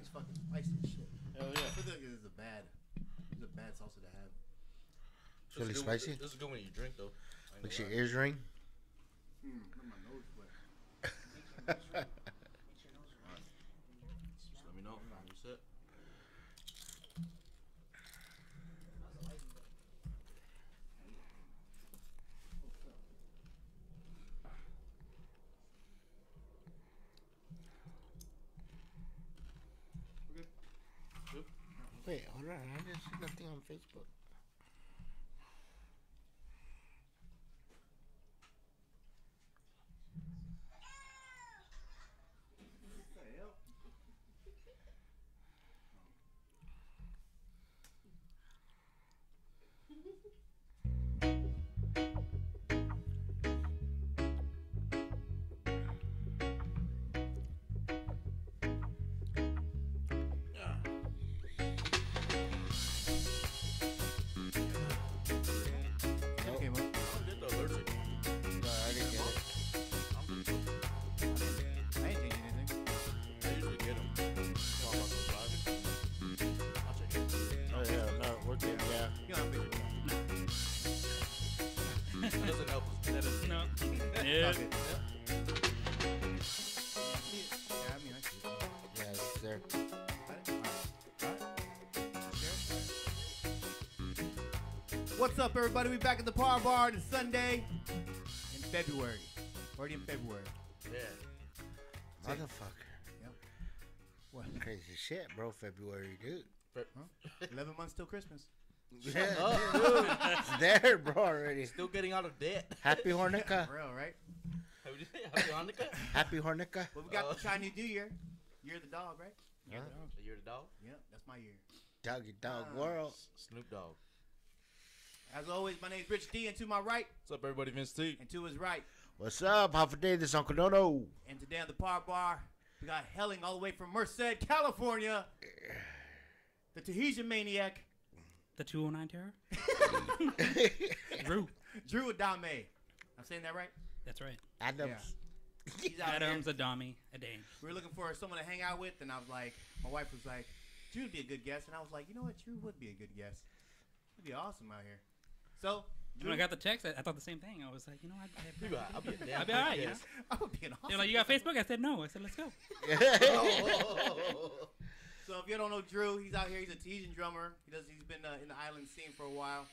It's fucking spicy as shit. Hell yeah. I feel like it's a bad salsa to have. It's really spicy. This is good when you drink though. Makes your ears ring. My nose wet. Just let me know when you're set. Wait, hold on. I didn't see nothing on Facebook. Doesn't help us. That is no. Yeah. Yeah, I mean, I see. Yeah, it's there. What's up, everybody? We back at the ParBar. It's Sunday in February. Already in February. Yeah. Motherfucker. Yep. What? Crazy shit, bro. February, dude. Huh? 11 months till Christmas. Yeah, dude. It's there, bro, already. Still getting out of debt. Happy Hanukkah. For real, right? Happy Hanukkah. Happy Hanukkah. Well, we got the Chinese New Year. Year of the dog, right? Yeah. The year of the dog. Yep, that's my year. Doggy dog world. Snoop Dogg. As always, my name's Rich D, and to my right, What's up, everybody? Vince T. and to his right. What's up? Half a day, this Uncle Dono. And today on the ParBar, we got Helling all the way from Merced, California. The Tahitian maniac, The 209 Terror? Drew. Drew Adame. I'm saying that right? That's right. Adams. He's out Adams, here. Adami, Adane. We were looking for someone to hang out with, and I was like, my wife was like, Drew would be a good guest. And I was like, you know what? Drew would be a good guest. It'd be awesome out here. So, When I got the text, I thought the same thing. I was like, you know, I'll be a damn I'll be all right. good You know? guest. I would be an awesome They're like, you got Facebook? I said, no. I said, let's go. So if you don't know Drew, he's out here. He's a Tahitian drummer. He's been in the island scene for a while.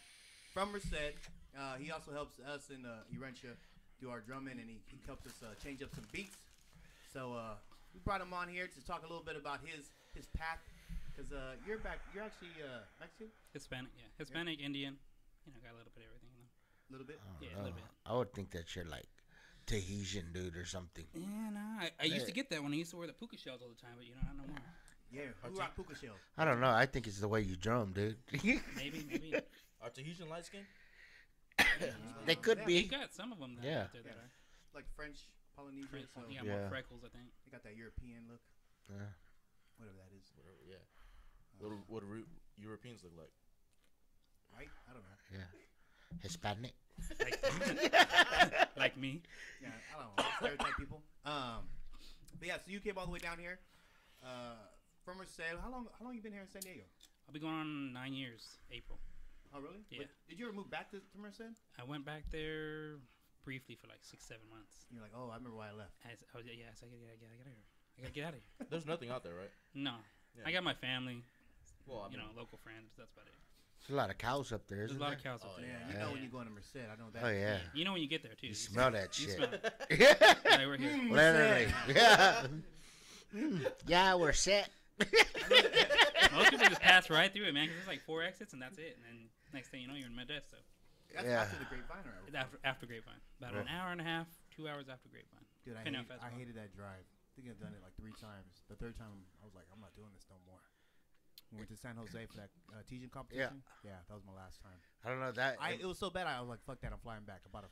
From Merced, he also helps us in Urentia do our drumming, and he helps us change up some beats. So we brought him on here to talk a little bit about his path, because you're actually Mexican? Hispanic, yeah. Hispanic, Indian. You know, got a little bit of everything. You know? A little bit. Yeah, a little bit. I would think that you're like Tahitian dude or something. Yeah, no. I used to get that when I used to wear the puka shells all the time, but you know, not no more. Yeah, who rock puka shells? I don't know. I think it's the way you drum, dude. Maybe. Are Tahitian light skin? They could Yeah, You be. got some of them that, Yeah. out there that are. Like French, Polynesian, French, so you got Yeah. more freckles, I think. they got that European look, Yeah. whatever that is. Whatever, yeah. What do Europeans look like? Right? I don't know. Yeah. Hispanic. Like me. Yeah, I don't know. Stereotype people. But yeah, so you came all the way down here from Merced. How long you been here in San Diego? I'll be going on 9 years, April. Oh, really? Yeah. But did you ever move back to Merced? I went back there briefly for like 6-7 months. You're like, oh, I remember why I left. I gotta get out of here. There's nothing out there, right? No, Yeah. I got my family, Well, I mean, local friends. That's about it. There's a lot of cows up there, There's isn't a lot there? of cows up Oh, there. Yeah, yeah. you know Yeah. when you go into Merced. I know that. Oh, yeah. You know when you get there too. You smell that You shit. smell it. Yeah. Like, we're here. Literally. Yeah. Yeah, we're set. Most people just pass right through it, man, because there's like 4 exits and that's it. And then next thing you know, you're in Modesto. That's Yeah. after the Grapevine, right? After Grapevine, about an hour and a half, 2 hours after Grapevine. Dude, I Depending on fast I walk. hated that drive. I think I've done it like 3 times. The third time, I was like, I'm not doing this no more. We went to San Jose for that Tahitian competition. Yeah, that was my last time. I don't know that. It was so bad. I was like, "Fuck that! I'm flying back." I bought a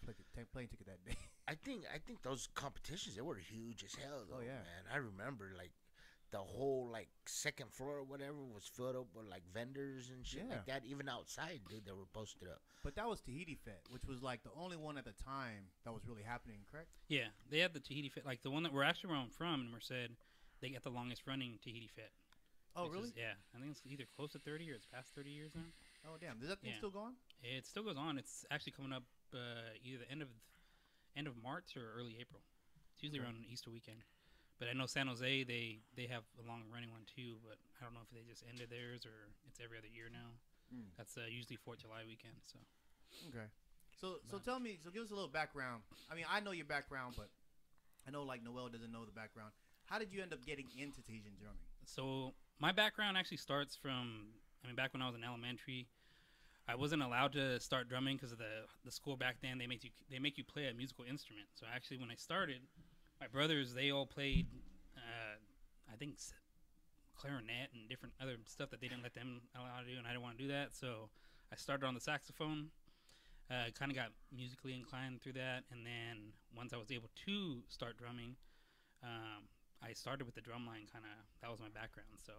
plane ticket that day. I think those competitions, they were huge as hell though. Oh, yeah. Man. I remember like the whole like second floor or whatever was filled up with like vendors and shit Yeah. like that. Even outside, dude, they were posted up. But that was Tahiti Fest, which was like the only one at the time that was really happening. Correct? Yeah, they had the Tahiti Fit, like the one that where I'm from in Merced. They got the longest running Tahiti Fit. Oh, really? Yeah, I think it's either close to 30 or it's past 30 years now. Oh, damn. Does that thing Yeah. still go on? It still goes on. It's actually coming up either the end of March or early April. It's usually around Easter weekend. But I know San Jose, they have a long running one too. But I don't know if they just ended theirs or it's every other year now. That's usually 4th of July weekend. So. Okay. So tell me. So give us a little background. I mean, I know your background, but I know like Noel doesn't know the background. How did you end up getting into Tahitian drumming? So my background actually starts from, back when I was in elementary, I wasn't allowed to start drumming because of the school back then. They make you play a musical instrument. So actually, when I started, my brothers, they all played, I think, clarinet and different other stuff that they didn't let them allow to do, and I didn't want to do that. So I started on the saxophone. Kind of got musically inclined through that, and then once I was able to start drumming, I started with the drum line. That was my background. So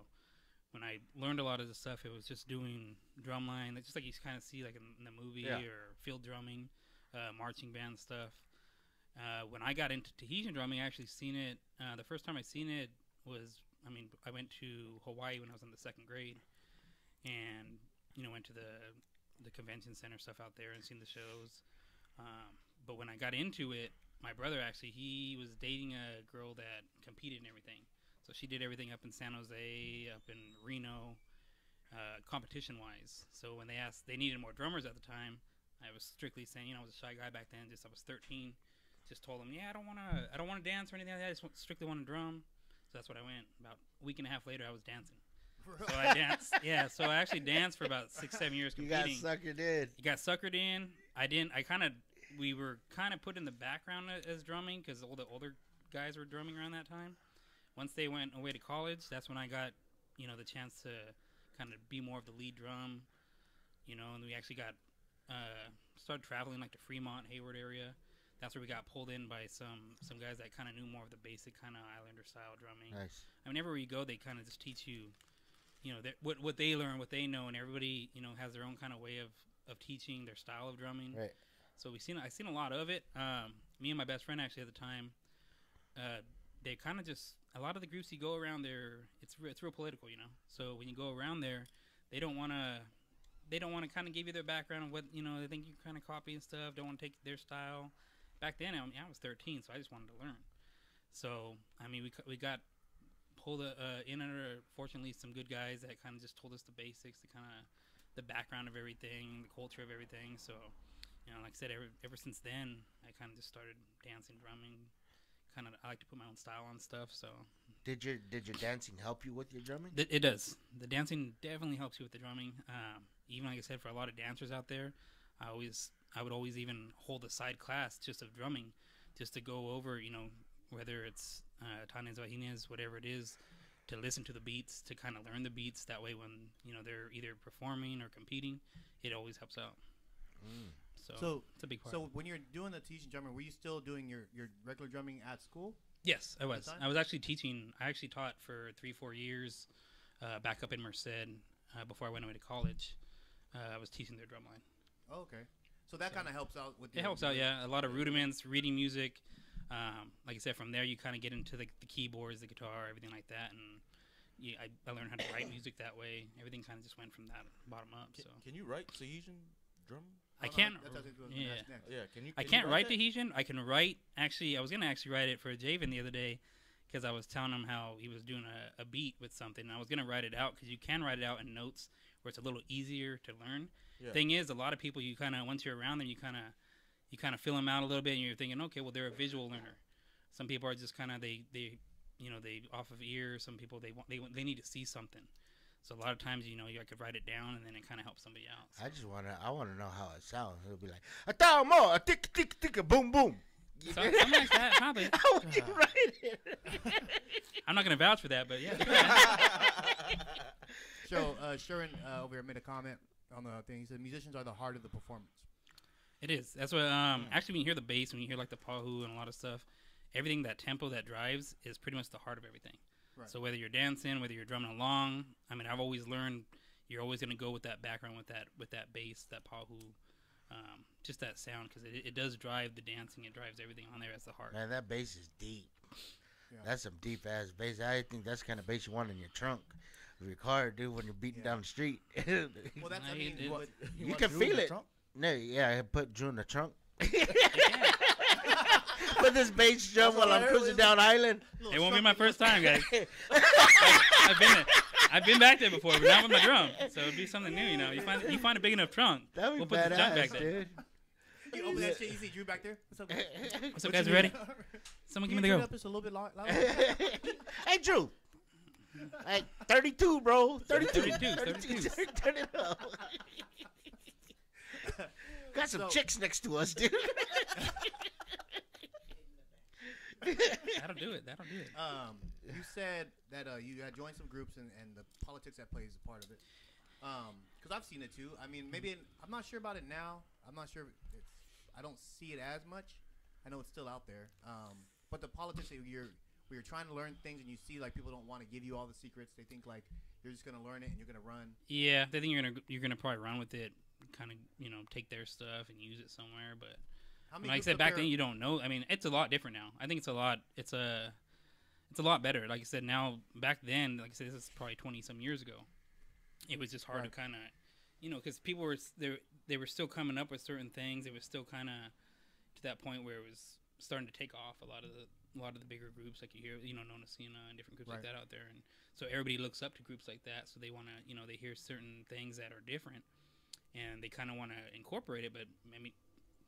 when I learned a lot of the stuff, it was just doing drum line, just like you kind of see like in the movie or field drumming, marching band stuff. When I got into Tahitian drumming, I actually seen it. The first time I seen it was, I went to Hawaii when I was in the 2nd grade, and went to the convention center stuff out there and seen the shows. But when I got into it, my brother actually, he was dating a girl that competed in everything. So she did everything up in San Jose, up in Reno, competition-wise. So when they needed more drummers at the time, I was strictly saying, I was a shy guy back then. I was 13. Just told them, I don't want to dance or anything like that. I just strictly want to drum. So that's what I went. About a week and a half later, I was dancing. So I danced. Yeah, so I actually danced for about 6-7 years competing. You got suckered in. You got suckered in. We were kind of put in the background as drumming because all the older guys were drumming around that time. Once they went away to college, that's when I got, the chance to kind of be more of the lead drum, and we actually got, started traveling like the Fremont, Hayward area. That's where we got pulled in by some guys that kind of knew more of the basic kind of Islander style drumming. Nice. Everywhere you go, they kind of just teach you, what they learn, what they know, and everybody, has their own kind of way of teaching their style of drumming. Right. So I seen a lot of it. Me and my best friend actually at the time, they kind of just, a lot of the groups you go around there, it's real political, So when you go around there, they don't want to kind of give you their background of what, they think you kind of copy and stuff, don't want to take their style. Back then, I was 13, so I just wanted to learn. So, we got pulled in under, fortunately, some good guys that kind of just told us the basics, the background of everything, the culture of everything. So, like I said, ever since then, I kind of just started dancing, drumming. I like to put my own style on stuff. So, did your dancing help you with your drumming? It does. The dancing definitely helps you with the drumming. Even like I said, for a lot of dancers out there, I would always even hold a side class just of drumming, just to go over, whether it's Tanes Vahines, whatever it is, to listen to the beats, to kind of learn the beats. That way, when they're either performing or competing, it always helps out. So it's a big part. So when you're doing the Tahitian drumming, were you still doing your regular drumming at school? Yes, I was. I was actually teaching. I actually taught for 3-4 years back up in Merced before I went away to college. I was teaching their drum line. Oh, okay. So that kind of helps out with. It helps out, yeah. A lot of rudiments, reading music. Like I said, from there you kind of get into the keyboards, the guitar, everything like that, and I learned how to write music that way. Everything kind of just went from that bottom up. Can you write Tahitian drum? I can't. I can't write Tahitian. I can write. Actually, I was gonna write it for Javen the other day because I was telling him how he was doing a beat with something. And I was gonna write it out because you can write it out in notes where it's a little easier to learn. Yeah. Thing is, a lot of people, you kind of, once you're around them, you kind of fill them out a little bit, and you're thinking, okay, well, they're a visual learner. Some people are just kind of they off of ear. Some people they need to see something. So a lot of times, I could write it down, and then it kind of helps somebody out. So. I want to know how it sounds. It'll be like a thou more, a tick tick tick, a boom boom. Something like that, probably. How would you write it? I'm not gonna vouch for that, but yeah. So Shuren over here made a comment on the thing. He said musicians are the heart of the performance. It is. That's what. Actually, when you hear the bass, when you hear like the pahu and a lot of stuff, everything, that tempo that drives is pretty much the heart of everything. Right. So whether you're dancing, whether you're drumming along, I've always learned you're always gonna go with that background, with that bass, that pahu, just that sound, because it does drive the dancing. It drives everything on there as the heart. Man, that bass is deep. Yeah. That's some deep ass bass. I think that's the kind of bass you want in your trunk. Your car, dude, when you're beating down the street. Well, that's, I No, mean, you what, You can feel it. No, yeah, I put Drew in the trunk. Put this bass drum while I'm cruising down island. It won't be my first time, guys. I've been back there before, but not with my drum. So it'd be something new, you know. You find a big enough trunk. That'd be We'll put the junk back badass, there. dude. You open that shit, you see Drew back there. What's up, guys? What's up, guys? Ready? Someone give me the go. Up just a little bit louder. Hey, Drew. Hey, 32, bro. 32. 32. Turn it up. Got some chicks next to us, dude. That'll do it. You said that you had joined some groups and the politics that plays a part of it. Because I've seen it too. I mean, maybe I'm not sure about it now. I'm not sure. I don't see it as much. I know it's still out there. But the politics that where you're trying to learn things and you see like people don't want to give you all the secrets. They think like you're just gonna learn it and you're gonna run. Yeah, they think you're gonna probably run with it, kind of take their stuff and use it somewhere. But like I said back then, you don't know. I mean, it's a lot different now. I think it's a lot better. Like I said, now back then, like I said, this is probably 20 some years ago. It was just hard to kind of, because people were they were still coming up with certain things. It was still kind of to that point where it was starting to take off. A lot of the bigger groups, like you hear, Nona Cena and different groups like that out there, and so everybody looks up to groups like that. So they want to, they hear certain things that are different, and they kind of want to incorporate it. But I mean,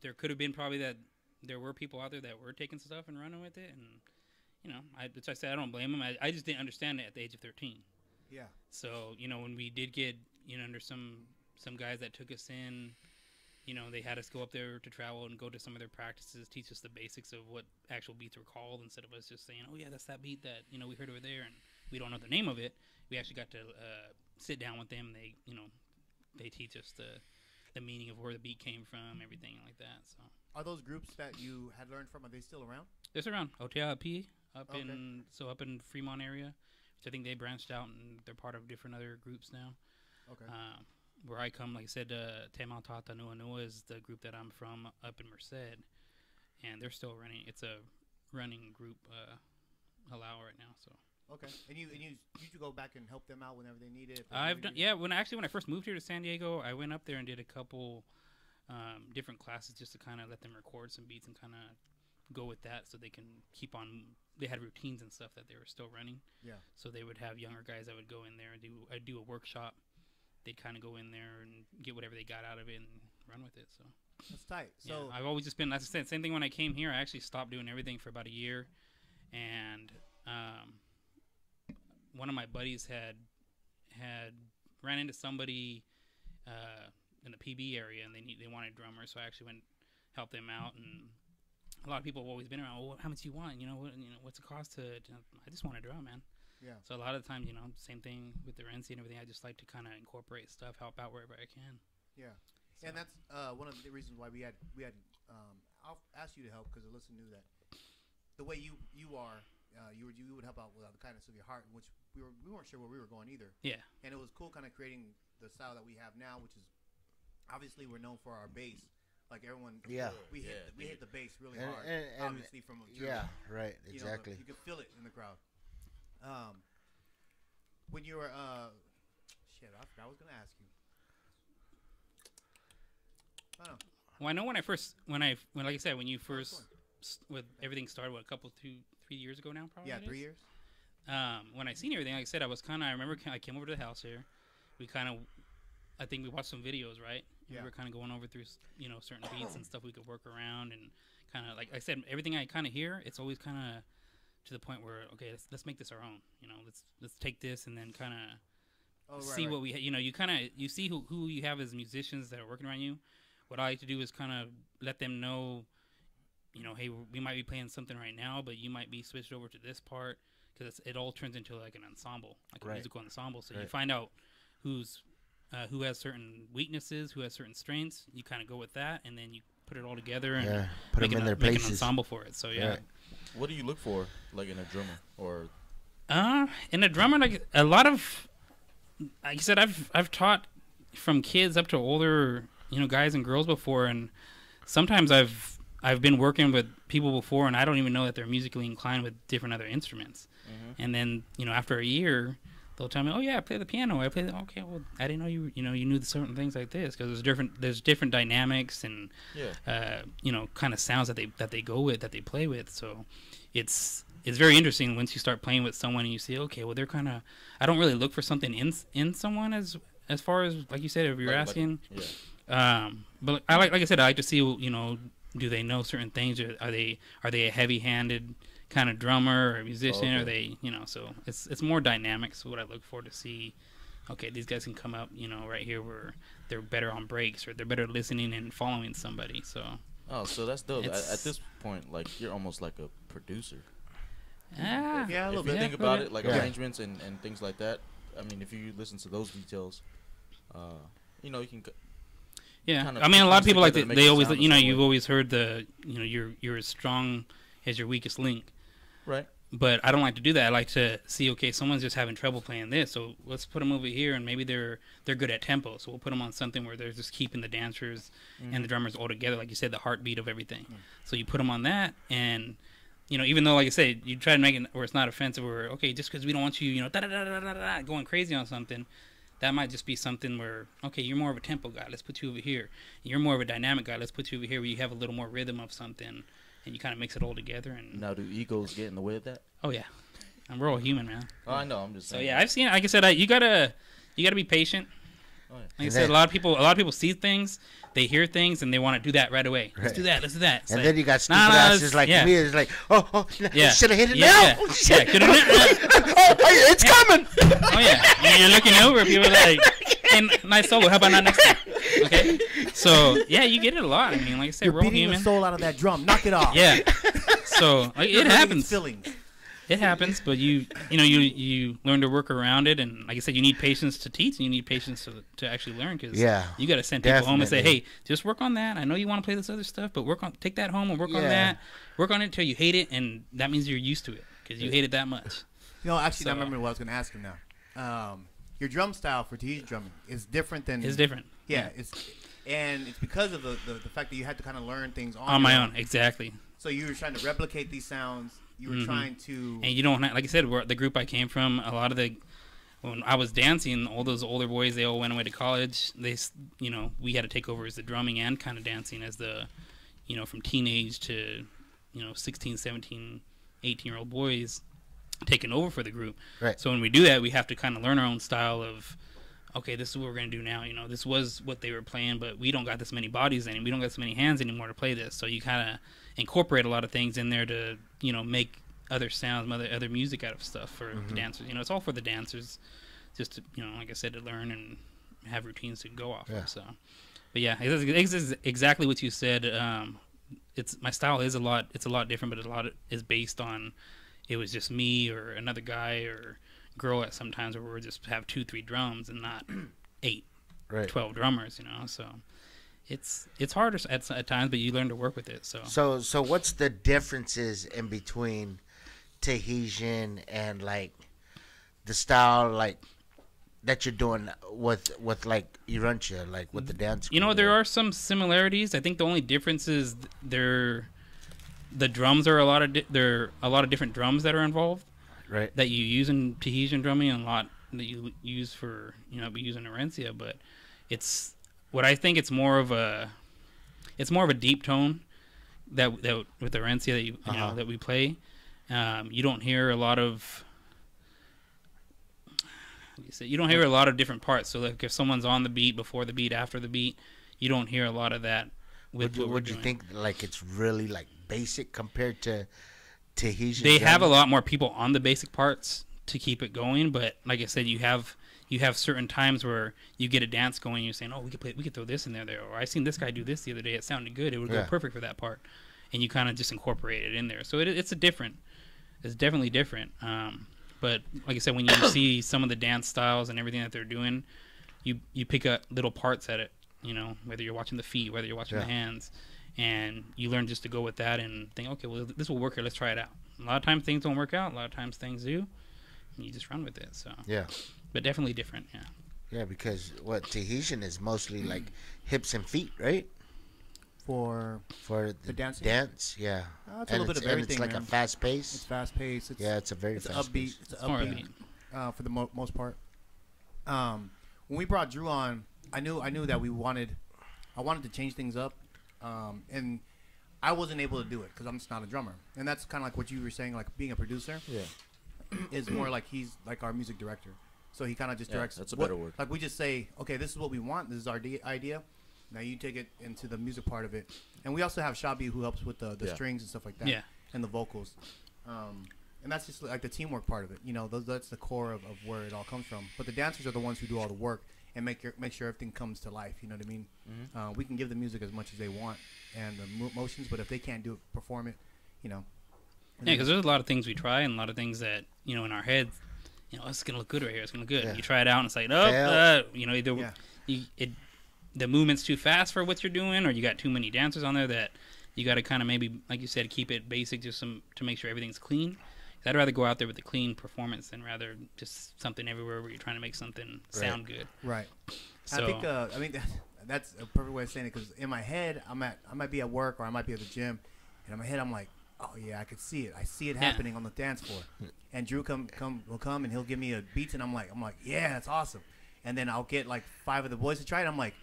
there could have been probably that there were people out there that were taking stuff and running with it, and which I said I don't blame them. I just didn't understand it at the age of 13. Yeah. So when we did get under some guys that took us in, they had us go up there to travel and go to some of their practices, teach us the basics of what actual beats were called, instead of us just saying, oh yeah, that's that beat that we heard over there and we don't know the name of it. We actually got to sit down with them. They they teach us the meaning of where the beat came from, everything like that. So are those groups that you had learned from, are they still around? They're still around. OTIP up in Fremont area, which I think they branched out and they're part of different other groups now. Okay. Where I come, like I said, Temau Tata Nua Nua is the group that I'm from up in Merced, and they're still running. It's a running group, allow right now. So okay, and you go back and help them out whenever they need it. I've done when I first moved here to San Diego, I went up there and did a couple different classes just to kind of let them record some beats and kind of go with that, so they can keep on. They had routines and stuff that they were still running. Yeah. So they would have younger guys that would go in there and do a workshop. They'd kind of go in there and get whatever they got out of it and run with it. So that's tight. So yeah, I've always just been, as I said, same thing when I came here. I actually stopped doing everything for about a year, and one of my buddies had ran into somebody in the PB area, and they wanted drummers, so I actually went help them out. And a lot of people have always been around. Well, how much do you want? What's the cost to? I just want to drum, man. Yeah. So a lot of the times, same thing with the Renzi and everything. I just like to kind of incorporate stuff, help out wherever I can. Yeah. So. And that's one of the reasons why we had I'll ask you to help, because Alyssa knew that the way you are, you would help out with the kindness of your heart, which we weren't sure where we were going either. Yeah. And it was cool, kind of creating the style that we have now, which is obviously we're known for our bass. Like everyone, we hit the bass really hard. And obviously from right, exactly. You could feel it in the crowd. When you were shit, I forgot I was gonna ask you. I don't know. Well, I know when like I said, when you first with everything started, what, 3 years ago now, probably. Yeah, 3 years. When I seen everything, like I said, I remember I came over to the house here. I think we watched some videos, right? Yeah. We were kind of going over through, certain beats and stuff we could work around, and kind of, like I said, everything I kind of hear, it's always kind of to the point where, okay, let's make this our own. Let's take this and then kind of see what we, you see who you have as musicians that are working around you. What I like to do is kind of let them know, hey, we might be playing something right now, but you might be switched over to this part, because it all turns into like an ensemble, like a musical ensemble. So you find out who has certain weaknesses, who has certain strengths. You kind of go with that, and then you put it all together and put them in their places. Make an ensemble for it. So yeah. Right. What do you look for, like in a drummer, or? In a drummer, like a lot of, like I said, I've taught from kids up to older, guys and girls before, and sometimes I've been working with people before, and I don't even know that they're musically inclined with different other instruments. Mm-hmm. And then after a year, they'll tell me, "Oh yeah, I play the piano. I play." Okay, well, I didn't know you knew certain things like this, because there's different dynamics and kind of sounds that they go with, that they play with. So it's very interesting once you start playing with someone and you see, okay, well, they're kind of. I don't really look for something in someone as far as, like you said, if you're asking. But I like I said, I like to see, do they know certain things? Or are they a heavy-handed kind of drummer or musician? Or they, so it's more dynamics. What I look for to see. Okay, these guys can come up, right here where they're better on breaks, or they're better listening and following somebody. So. Oh, so that's dope. At this point, like, you're almost like a producer. Yeah, a little if you bit. think about it, like arrangements and things like that. I mean, if you listen to those details, you can. Yeah, I mean, a lot of people they always, you've always heard you're as strong as your weakest link. Right. But I don't like to do that. I like to see, okay, someone's just having trouble playing this, so let's put them over here, and maybe they're good at tempo, so we'll put them on something where they're just keeping the dancers and the drummers all together, like you said, the heartbeat of everything. So you put them on that, and even though, like I say, you try to make it where it's not offensive, or okay, just because we don't want you, going crazy on something. That might just be something where, okay, you're more of a tempo guy. Let's put you over here. You're more of a dynamic guy. Let's put you over here where you have a little more rhythm of something, and you kind of mix it all together. And now, do egos get in the way of that? Oh yeah, and we're all human, man. Oh, I know. I'm just saying. So yeah, I've seen. Like I said, you gotta be patient. Oh, yeah. Like I said, a lot of people see things, they hear things, and they want to do that right away. Let's do that. Let's do that. It's and like, then you got stupid asses like me. It's like, should have hit it now. It's coming. Oh yeah, and you're looking over. People are like, hey, nice solo. How about not next time? Okay. So yeah, you get it a lot. I mean, like I said, we're all human. The soul out of that drum. Knock it off. Yeah. So like, it happens. Feelings. It happens, but you learn to work around it, and like I said, you need patience to teach, and you need patience to actually learn, because you got to send people home and say, hey, just work on that. I know you want to play this other stuff, but take that home and work on that. Work on it until you hate it, and that means you're used to it because you hate it that much. Actually, I remember what I was going to ask him now. Your drum style for Tahitian drumming is different than. It's different. Yeah, it's because of the fact that you had to kind of learn things on my own. Exactly. So you were trying to replicate these sounds. You were trying to, and you don't, like I said, the group I came from, a lot of when I was dancing, all those older boys, they all went away to college. We had to take over as the drumming and kind of dancing as the, from teenage to, 16, 17, 18-year-old boys taking over for the group. Right. So when we do that, we have to kind of learn our own style of, okay, this is what we're going to do now. This was what they were playing, but we don't got this many bodies in, we don't got so many hands anymore to play this. So you kind of incorporate a lot of things in there to make other sounds, other music out of stuff for the dancers. It's all for the dancers, just to, like I said, to learn and have routines to go off of. So, but yeah, it's exactly what you said. It's my style is a lot different, but a lot is based on it was just me or another guy or girl at sometimes where we just have 2-3 drums and not 8, 12 drummers. So. It's harder at times, but you learn to work with it. So what's the differences in between Tahitian and like the style like that you're doing with like Irancha, like with the dance? There are some similarities. I think the only difference is the drums are a lot of different drums that are involved. Right. That you use in Tahitian drumming, and a lot that you use for be using Irancha, but it's. What I think it's more of a deep tone that with the Rencia that that we play. You don't hear a lot of different parts. So like if someone's on the beat, before the beat, after the beat, you don't hear a lot of that. Would you think like it's really like basic compared to Tahitian? They have a lot more people on the basic parts to keep it going, but like I said, you have certain times where you get a dance going and you're saying, oh, we could throw this in there, or I seen this guy do this the other day, it sounded good, it would go perfect for that part, and you kind of just incorporate it in there. So it's definitely different. But like I said, when you see some of the dance styles and everything that they're doing, you pick up little parts at it, whether you're watching the feet, whether you're watching the hands, and you learn just to go with that and think, okay, well, this will work here, let's try it out. A lot of times things don't work out, a lot of times things do, and you just run with it. So but definitely different. Yeah, because what Tahitian is mostly like hips and feet, right? For the dancing? Dance, yeah. It's a little bit of everything. It's like a fast pace. It's fast pace. It's a very it's fast upbeat. pace. It's an upbeat for the most part. When we brought Drew on, I knew that I wanted to change things up, and I wasn't able to do it because I'm just not a drummer. And that's kind of like what you were saying, like being a producer. Yeah. Is more like he's like our music director, so he kind of just directs. That's a better word. Like we just say, okay, this is what we want. This is our idea. Now you take it into the music part of it, and we also have Shabi who helps with the strings and stuff like that, and the vocals. And that's just like the teamwork part of it. You know, that's the core of where it all comes from. But the dancers are the ones who do all the work and make sure everything comes to life. You know what I mean? Mm-hmm. We can give the music as much as they want and the motions, but if they can't do it, perform it, you know. Yeah, because there's a lot of things we try and a lot of things that, you know, in our heads, you know, it's going to look good right here. It's going to look good. Yeah. You try it out and it's like, you know, either the movement's too fast for what you're doing or you got too many dancers on there that you got to kind of maybe, like you said, keep it basic just to make sure everything's clean. I'd rather go out there with a clean performance than rather just something everywhere where you're trying to make something sound good. Right. So, I think that's a perfect way of saying it because in my head, I might be at work or I might be at the gym, and in my head I'm like, oh yeah, I could see it. I see it happening on the dance floor. And Drew will come and he'll give me a beat and I'm like, yeah, that's awesome. And then I'll get like 5 of the boys to try it. I'm like,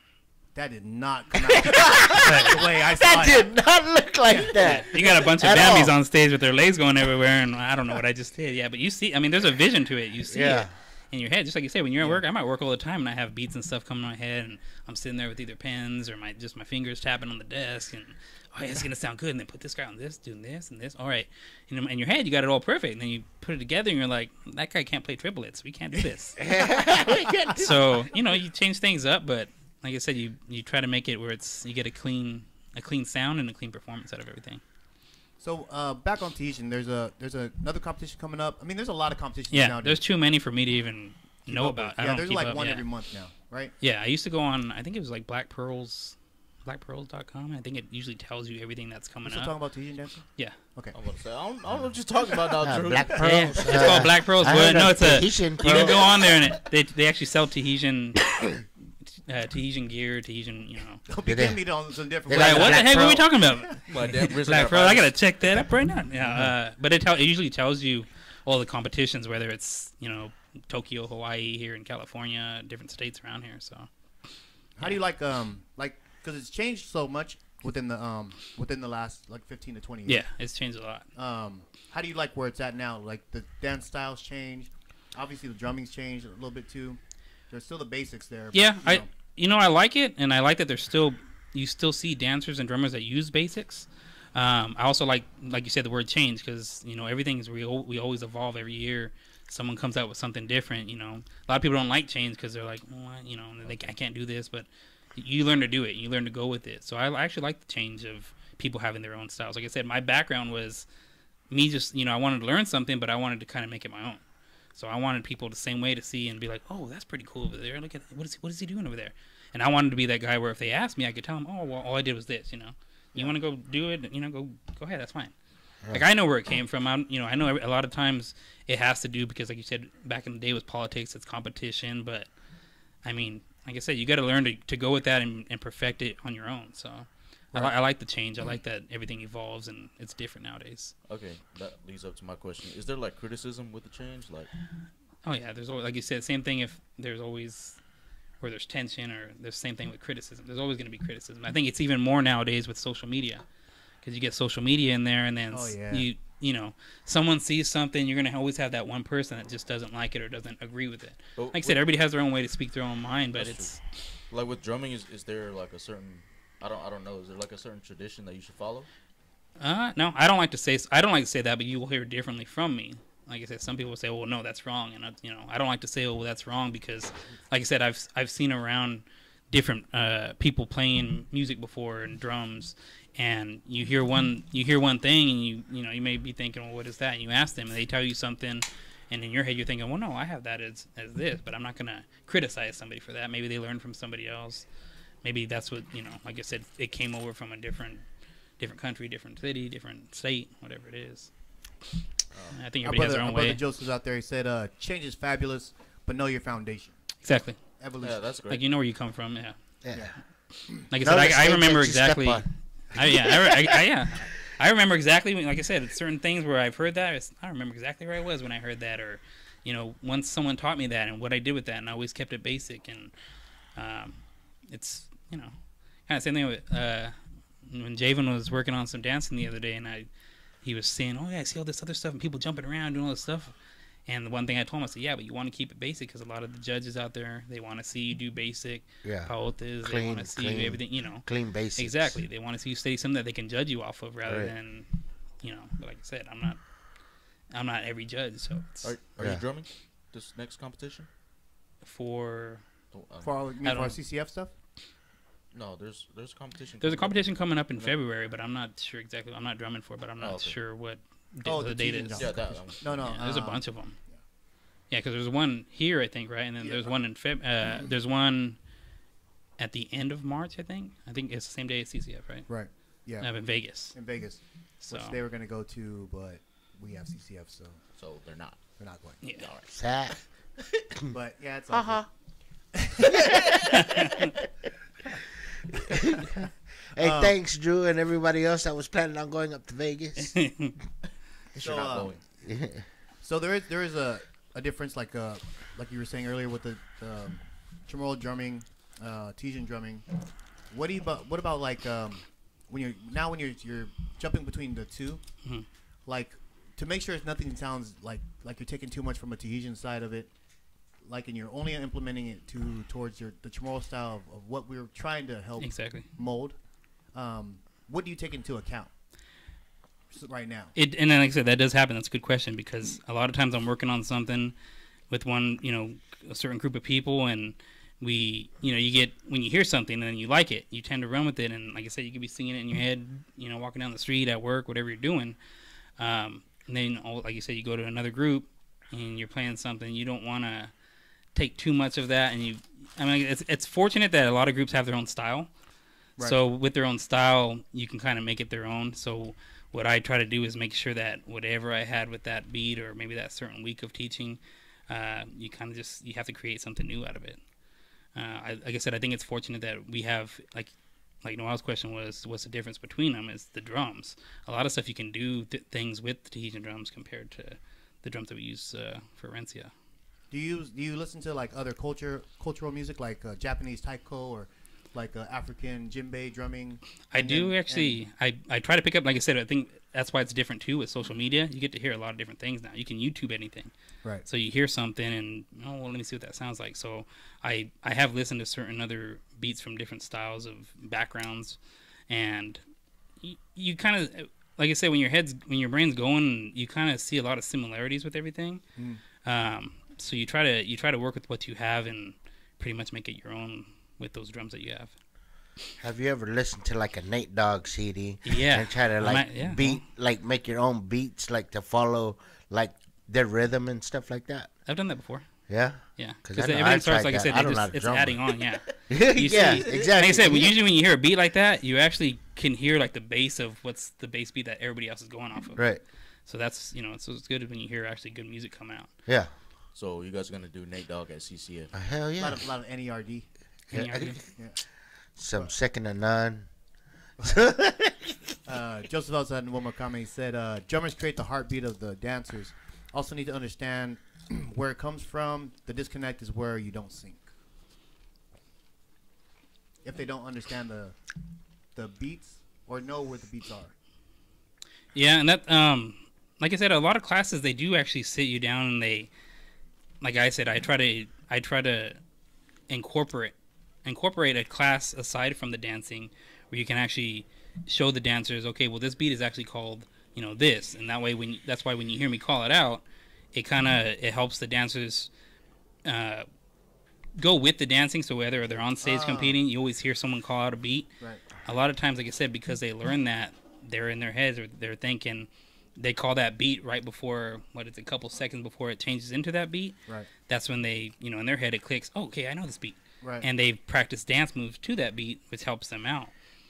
that did not come out the way I saw that it. did not look like that. You got a bunch of Bambies on stage with their legs going everywhere, and I don't know what I just did. Yeah, but you see, I mean, there's a vision to it. You see it in your head. Just like you say, when you're at work, I might work all the time, and I have beats and stuff coming to my head, and I'm sitting there with either pens or my fingers tapping on the desk, and yeah, it's gonna sound good. And then put this guy on this, doing this and this. All right, and in your head, you got it all perfect, and then you put it together, and you're like, that guy can't play triplets. We can't do this. So you know, you change things up, but like I said, you try to make it where you get a clean sound and a clean performance out of everything. So back on Tahitian, there's another competition coming up. I mean, there's a lot of competitions nowadays. There's too many for me to even know about. Yeah, there's like one every month now, right? Yeah, I used to go on. I think it was like blackpearls.com. I think it usually tells you everything that's coming up. Still talking about Tahitian dancing? Yeah. Okay. I'm about to say, I don't know what you're talking about now, Drew. Black Pearls. Yeah, it's called Black Pearls. No, it's Tahitian. You can go on there and they actually sell Tahitian. Tahitian gear, Tahitian, you know. Don't be giving me some different. Right, what the heck are we talking about? Black Pearl. I gotta check that up right now. Yeah, but it usually tells you all the competitions, whether it's Tokyo, Hawaii, here in California, different states around here. So, how do you like because it's changed so much within the last like 15 to 20 years? Yeah, it's changed a lot. How do you like where it's at now? Like the dance styles changed. Obviously, the drumming's changed a little bit too. There's still the basics there. Yeah, I like it, and I like that you still see dancers and drummers that use basics. I also like you said, the word change because everything is we always evolve every year. Someone comes out with something different. A lot of people don't like change because they're like, I can't do this, but you learn to do it. You learn to go with it. So I actually like the change of people having their own styles. Like I said, my background was me just I wanted to learn something, but I wanted to kind of make it my own. So I wanted people the same way to see and be like, oh, that's pretty cool over there. Look at what is he doing over there? And I wanted to be that guy where if they asked me, I could tell them, oh, well, all I did was this. You want to go do it? Go ahead. That's fine. Right. Like I know where it came from. I know a lot of times it has to do because, like you said, back in the day with politics, it's competition. But I mean, like I said, you got to learn to go with that and perfect it on your own. So. Right. I like the change. I like that everything evolves and it's different nowadays. Okay, that leads up to my question. Is there like criticism with the change? Like, oh yeah, there's always, like you said, same thing. If there's always where there's tension or there's the same thing with criticism. There's always going to be criticism. I think it's even more nowadays with social media because you get social media in there and then someone sees something, you're going to always have that one person that just doesn't like it or doesn't agree with it. But like I said, everybody has their own way to speak their own mind, but it's true. Like with drumming, is there like a certain I don't know. Is there like a certain tradition that you should follow? No, I don't like to say that, but you will hear differently from me. Like I said, some people say, "Well, no, that's wrong," and I don't like to say, "Oh, well, that's wrong," because, like I said, I've seen around different people playing music before and drums, and you hear one thing, and you may be thinking, "Well, what is that?" And you ask them, and they tell you something, and in your head you're thinking, "Well, no, I have that as this," but I'm not gonna criticize somebody for that. Maybe they learned from somebody else. Maybe that's what, like I said, it came over from a different country, different city, different state, whatever it is. I think everybody has their own way. Brother Joseph out there, he said, change is fabulous, but know your foundation. Exactly. Evolution. Yeah, that's great. Like, you know where you come from, yeah. Yeah. Like I said, I remember exactly. I remember exactly, like I said, certain things where I've heard that. I remember exactly where I was when I heard that, or, once someone taught me that and what I did with that, and I always kept it basic, and it's kind of same thing with when Javen was working on some dancing the other day, and he was saying, oh yeah, I see all this other stuff and people jumping around doing all this stuff. And the one thing I told him, I said, yeah, but you want to keep it basic because a lot of the judges out there, they want to see you do basic. Yeah. Paotas, they want to see you everything, Clean basics. Exactly. They want to see you study something that they can judge you off of rather than, but like I said, I'm not every judge. So are you drumming this next competition? For our CCF stuff? No, there's a competition. There's a competition coming up in February, but I'm not sure exactly. I'm not drumming for it, but I'm not sure what the date is. Yeah, no. Yeah, there's a bunch of them. Yeah, because there's one here, I think, right? And then there's one in there's one at the end of March, I think. I think it's the same day as CCF, right? Right. Yeah. In Vegas. In Vegas. So which they were going to go to, but we have CCF, so they're not. They're not going. Yeah. All right. Sad. But yeah, it's all Hey, thanks, Drew, and everybody else that was planning on going up to Vegas. You're not going. So there is a difference, like you were saying earlier, with the tremolo drumming, Tahitian drumming. What about like when you're jumping between the two, like to make sure nothing sounds like you're taking too much from a Tahitian side of it, like, and you're only implementing it towards the tremolo style of what we're trying to help mold. What do you take into account right now? And then, like I said, that does happen. That's a good question, because a lot of times I'm working on something with one, a certain group of people, and you get, when you hear something and then you like it, you tend to run with it. And like I said, you could be singing it in your head, walking down the street, at work, whatever you're doing. And then, like you said, you go to another group and you're playing something. You don't want to take too much of that. And it's fortunate that a lot of groups have their own style. Right. So with their own style, you can kind of make it their own. So what I try to do is make sure that whatever I had with that beat, or maybe that certain week of teaching, you kind of you have to create something new out of it. Like I said, I think it's fortunate that we have, like Noel's question was, what's the difference between them, is the drums. A lot of stuff you can do things with the Tahitian drums compared to the drums that we use for Rencia. Do you listen to like other cultural music, like Japanese taiko, or like African djembe drumming? I do actually. I try to pick up, like I said, I think that's why it's different too with social media. You get to hear a lot of different things now. You can YouTube anything. Right. So you hear something and, let me see what that sounds like. So I have listened to certain other beats from different styles of backgrounds, and you kind of, like I said, when your brain's going, you kind of see a lot of similarities with everything. So you try to work with what you have and pretty much make it your own with those drums that you have. Have you ever listened to like a Nate Dogg CD? Yeah. And try to make your own beats, like to follow like their rhythm and stuff like that? I've done that before. Yeah. Yeah. Because everything starts, like I said, it's adding on. Yeah. Yeah, exactly. Like I said, usually when you hear a beat like that, you actually can hear like the bass of what's the bass beat that everybody else is going off of. Right. So that's so it's good when you hear actually good music come out. Yeah. So you guys are gonna do Nate Dogg at CCF? Hell yeah. A lot of NERD. Yeah. Some second to none. Joseph also had one more comment. He said, drummers create the heartbeat of the dancers. Also need to understand where it comes from. The disconnect is where you don't sync. If they don't understand the beats or know where the beats are. Yeah, and that like I said, a lot of classes, they do actually sit you down, and they, like I said, I try to incorporate a class aside from the dancing, where you can actually show the dancers, okay, well, this beat is actually called this, and that way that's why when you hear me call it out, it helps the dancers go with the dancing. So whether they're on stage competing, you always hear someone call out a beat. Right. A lot of times, like I said, because they learn that, they're in their heads, or they're thinking, they call that beat right before, a couple seconds before it changes into that beat. Right. That's when they, in their head it clicks, oh, okay, I know this beat. Right. And they've practiced dance moves to that beat, which helps them out.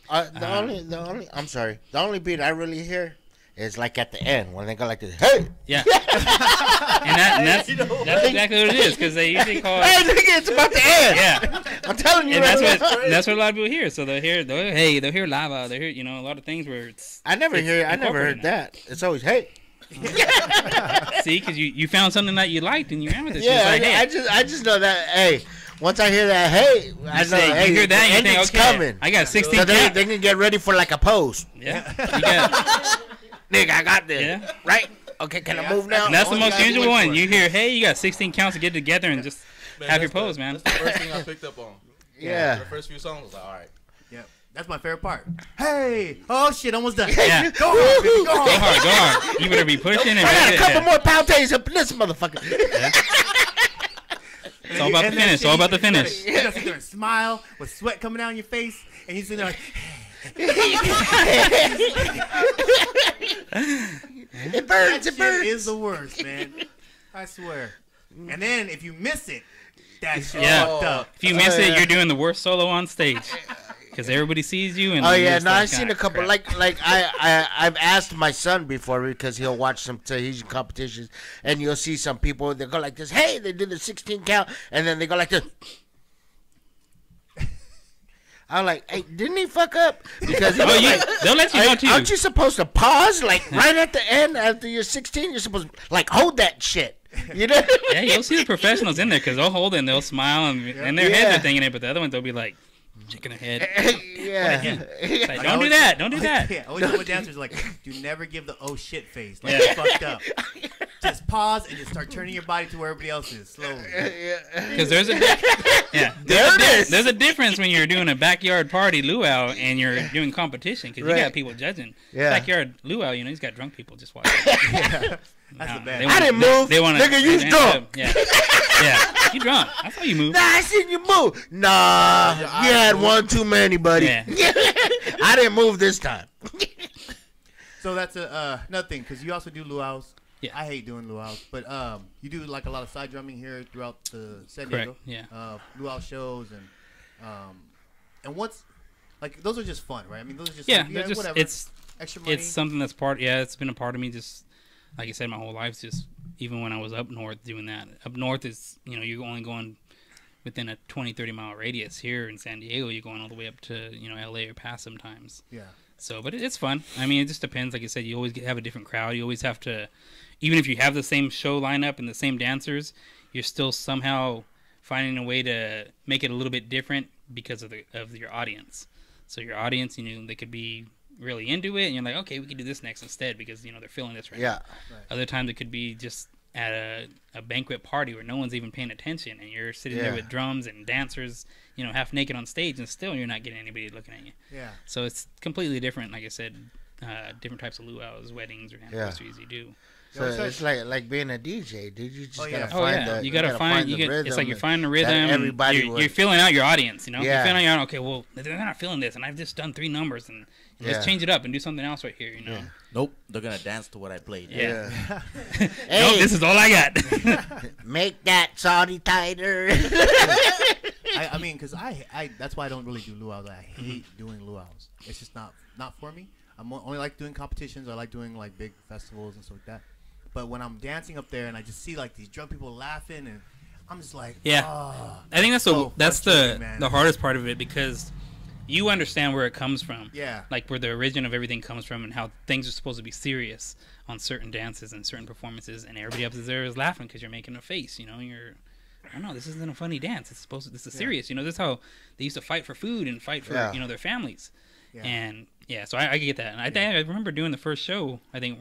The only beat I really hear is like at the end when they go like this. Hey. Yeah. and that's exactly what it is, because they usually call it. Hey, nigga, it's about to end. Yeah. I'm telling you. And that's what a lot of people hear. So they'll hear lava. They'll hear a lot of things where it's. I never heard that. It's always hey. See, because you found something that you liked and you ran with it. Yeah, Like, hey, I just know that. Hey, once I hear that, hey, I know. say, Hey, you hear that, the you think, ending's okay, coming. I got 16 So they count. can get ready for like a pose. Yeah, you got. Nigga, I got this. Yeah. Right? Okay, can I move now? And that's the Only most guys usual wait one. for it. You hear, hey, you got 16 counts to get together and just have your pose, man. That's the first thing I picked up on. Yeah. The first few songs was like, all right. Yep. That's my favorite part. Hey! Oh shit! Almost done. Yeah. Go hard, baby, go Go hard. hard, go hard. You better be pushing and I got a ready. couple more pounds up in this motherfucker. It's all about the finish. It's all about the finish. You gotta sit there and smile with sweat coming down your face, and you sit there like, It burns. that It shit burns. is the worst, man. I swear. And then if you miss it, that shit Yeah. fucked up. If you miss Oh, it, yeah. you're doing the worst solo on stage. Because everybody sees you. And Oh then yeah, you're just no, like, I've seen "Ah, a couple. crap." Like I've asked my son before because he'll watch some Tahitian competitions, and you'll see some people they go like this. Hey, they do the 16 count, and then they go like this. I'm like, hey, didn't he fuck up? Because Oh, they'll let you know too. aren't you supposed to pause like right at the end after you're 16? You're supposed to like hold that shit. You know? Yeah, you'll see the professionals in there because they'll hold it and they'll smile and their heads Yeah. are thinking it, but the other ones they'll be like shaking their head. Yeah. Like, Like, don't do that. Don't do that. Yeah, always tell my dancers like, do never give the oh shit face. Like Yeah. you fucked up. Just pause and just start turning your body to where everybody else is slowly. Because there's a There there's it a is. there's a difference when you're doing a backyard party luau and you're doing competition because you Right. got people judging. Yeah. Backyard luau, you know, he's got drunk people just watching. That's the They bad. wanna- I didn't move. They want Nigga, you drunk. Yeah, yeah. You drunk? I saw you move. Nah, I seen you move. Nah, you had one too many, buddy. Yeah. I didn't move this time. So that's another thing because you also do luau's. Yeah. I hate doing luau's, but you do like a lot of side drumming here throughout the San Correct. Diego. Yeah. Luau shows and what's like those are just fun, right? I mean those are just Yeah. like, They're just whatever. it's extra money. it's something that's part. Yeah, it's been a part of me. Just like I said, my whole life. Just even when I was up north doing that. Up north is you're only going within a 20-30 mile radius. Here in San Diego, you're going all the way up to LA or past sometimes. yeah. So, but it's fun. I mean, it just depends. Like I said, you always have a different crowd. You always have to, even if you have the same show lineup and the same dancers, you're still somehow finding a way to make it a little bit different because of your audience. So your audience, they could be really into it, and you're like, okay, we can do this next instead because they're feeling this right Yeah. now. Other times it could be just at a banquet party where no one's even paying attention, and you're sitting there Yeah. with drums and dancers, half naked on stage, and still you're not getting anybody looking at you. Yeah. So it's completely different. Like I said, different types of luau's, weddings, or anniversaries you do. So it's like being a DJ, dude. You just Oh, yeah. gotta Oh find yeah, the you gotta find. the rhythm. It's like you're and- finding the rhythm. everybody you're, would- you're feeling out your audience. You're Yeah. feeling out. Okay, well they're not feeling this, and I've just done 3 numbers, and Yeah. let's change it up and do something else right here. Yeah. Nope, they're gonna dance to what I played. Yeah. Hey. Nope, this is all I got. Make that salty tighter. I mean, because I that's why I don't really do luau's. I hate doing luau's. It's just not for me. I'm only like doing competitions. I like doing like big festivals and stuff like that. But when I'm dancing up there and I just see like these drunk people laughing, and I'm just like, Yeah. oh, I think that's so the frustrating, man. the hardest part of it because you understand where it comes from. Yeah. Like where the origin of everything comes from and how things are supposed to be serious on certain dances and certain performances, and everybody up there is laughing because you're making a face. You're, I don't know, this isn't a funny dance. It's supposed to. This is serious. This is how they used to fight for food and fight for Yeah. their families. Yeah. And yeah, so I get that. And I think I remember doing the first show. I think.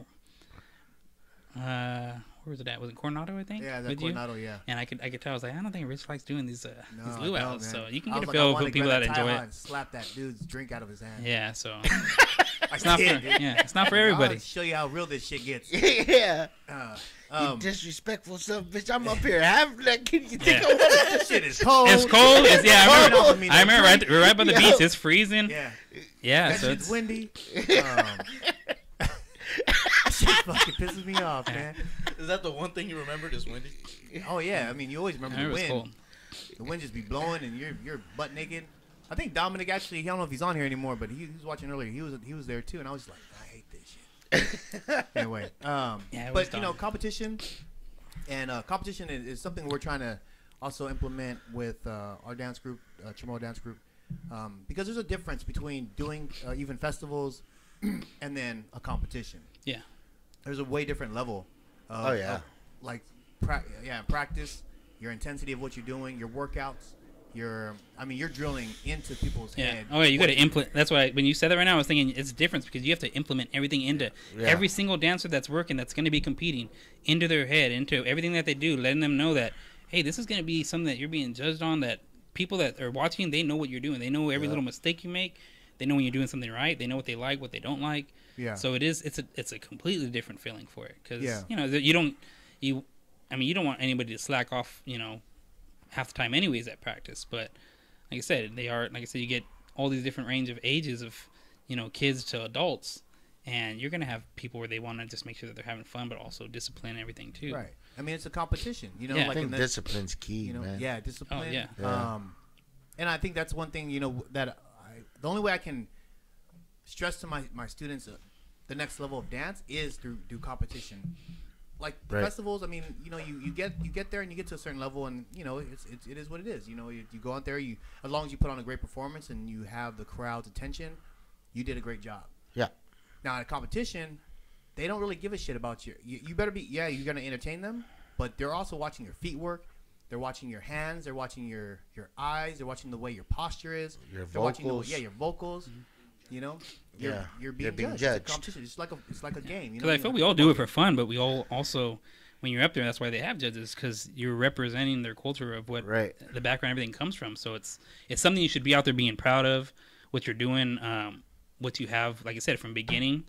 Where was it at? Was it Coronado? I think. Yeah, that with you? Coronado, yeah. And I could tell. I was like, I don't think Rich likes doing these No, these I luau's. don't, So man. you can I get a was like, I feel wanted for to people grab that that enjoy tie it. on and slap that dude's drink out of his hand. Yeah. So I it's not for did, dude. it's not for I'll everybody. show you how real this shit gets. Yeah. You You disrespectful son of a bitch. I'm up here half like you think Yeah. I want this shit is cold. It's cold. It's, yeah, I remember. Cold. I remember we're right by the Yo. beach. It's freezing. Yeah. Yeah. That So shit's it's windy. That shit fucking pisses me off, man. Is that the one thing you remembered is windy? Oh yeah, I mean you always remember I the remember it's wind. cold. The wind just be blowing and you're butt naked. I think Dominic actually, I don't know if he's on here anymore, but he was watching earlier. He was there too, and I was like, I hate this shit. Anyway, Yeah, it was but dumb. competition and competition is something we're trying to also implement with our dance group, Chamorro dance group, because there's a difference between doing even festivals and then a competition. Yeah. there's a way different level. Of, Oh, yeah. of, like, practice, your intensity of what you're doing, your workouts, you're drilling into people's head. Oh yeah, you got to implement. That's why when you said that right now, I was thinking it's a difference because you have to implement everything into every single dancer that's working, that's going to be competing, into their head, into everything that they do, letting them know that, hey, this is going to be something that you're being judged on. That people that are watching, they know what you're doing. They know every little mistake you make. They know when you're doing something right. They know what they like, what they don't like. Yeah. So it's a completely different feeling for it because you don't want anybody to slack off, half the time anyways at practice. But like I said, you get all these different range of ages of, kids to adults, and you're gonna have people where they want to just make sure that they're having fun, but also discipline and everything too. Right. I mean, it's a competition. Yeah. I think discipline's key, man. Yeah, discipline. Oh, yeah. And I think that's one thing, that the only way I can stress to my students the next level of dance is through competition. Like festivals, I mean, you get there and you get to a certain level, and it is what it is. You go out there, as long as you put on a great performance and you have the crowd's attention, you did a great job. Yeah. Now at a competition, they don't really give a shit about you better be you're gonna entertain them, but they're also watching your feet work. They're watching your hands. They're watching your eyes. They're watching the way your posture is. Your they're vocals. watching your vocals. You're being judged. It's a competition. It's like a game. Because I feel we all do it for fun, but we all also, when you're up there, that's why they have judges, because you're representing their culture of what the background, everything comes from. So it's something you should be out there being proud of, what you're doing, what you have, like I said, from beginning,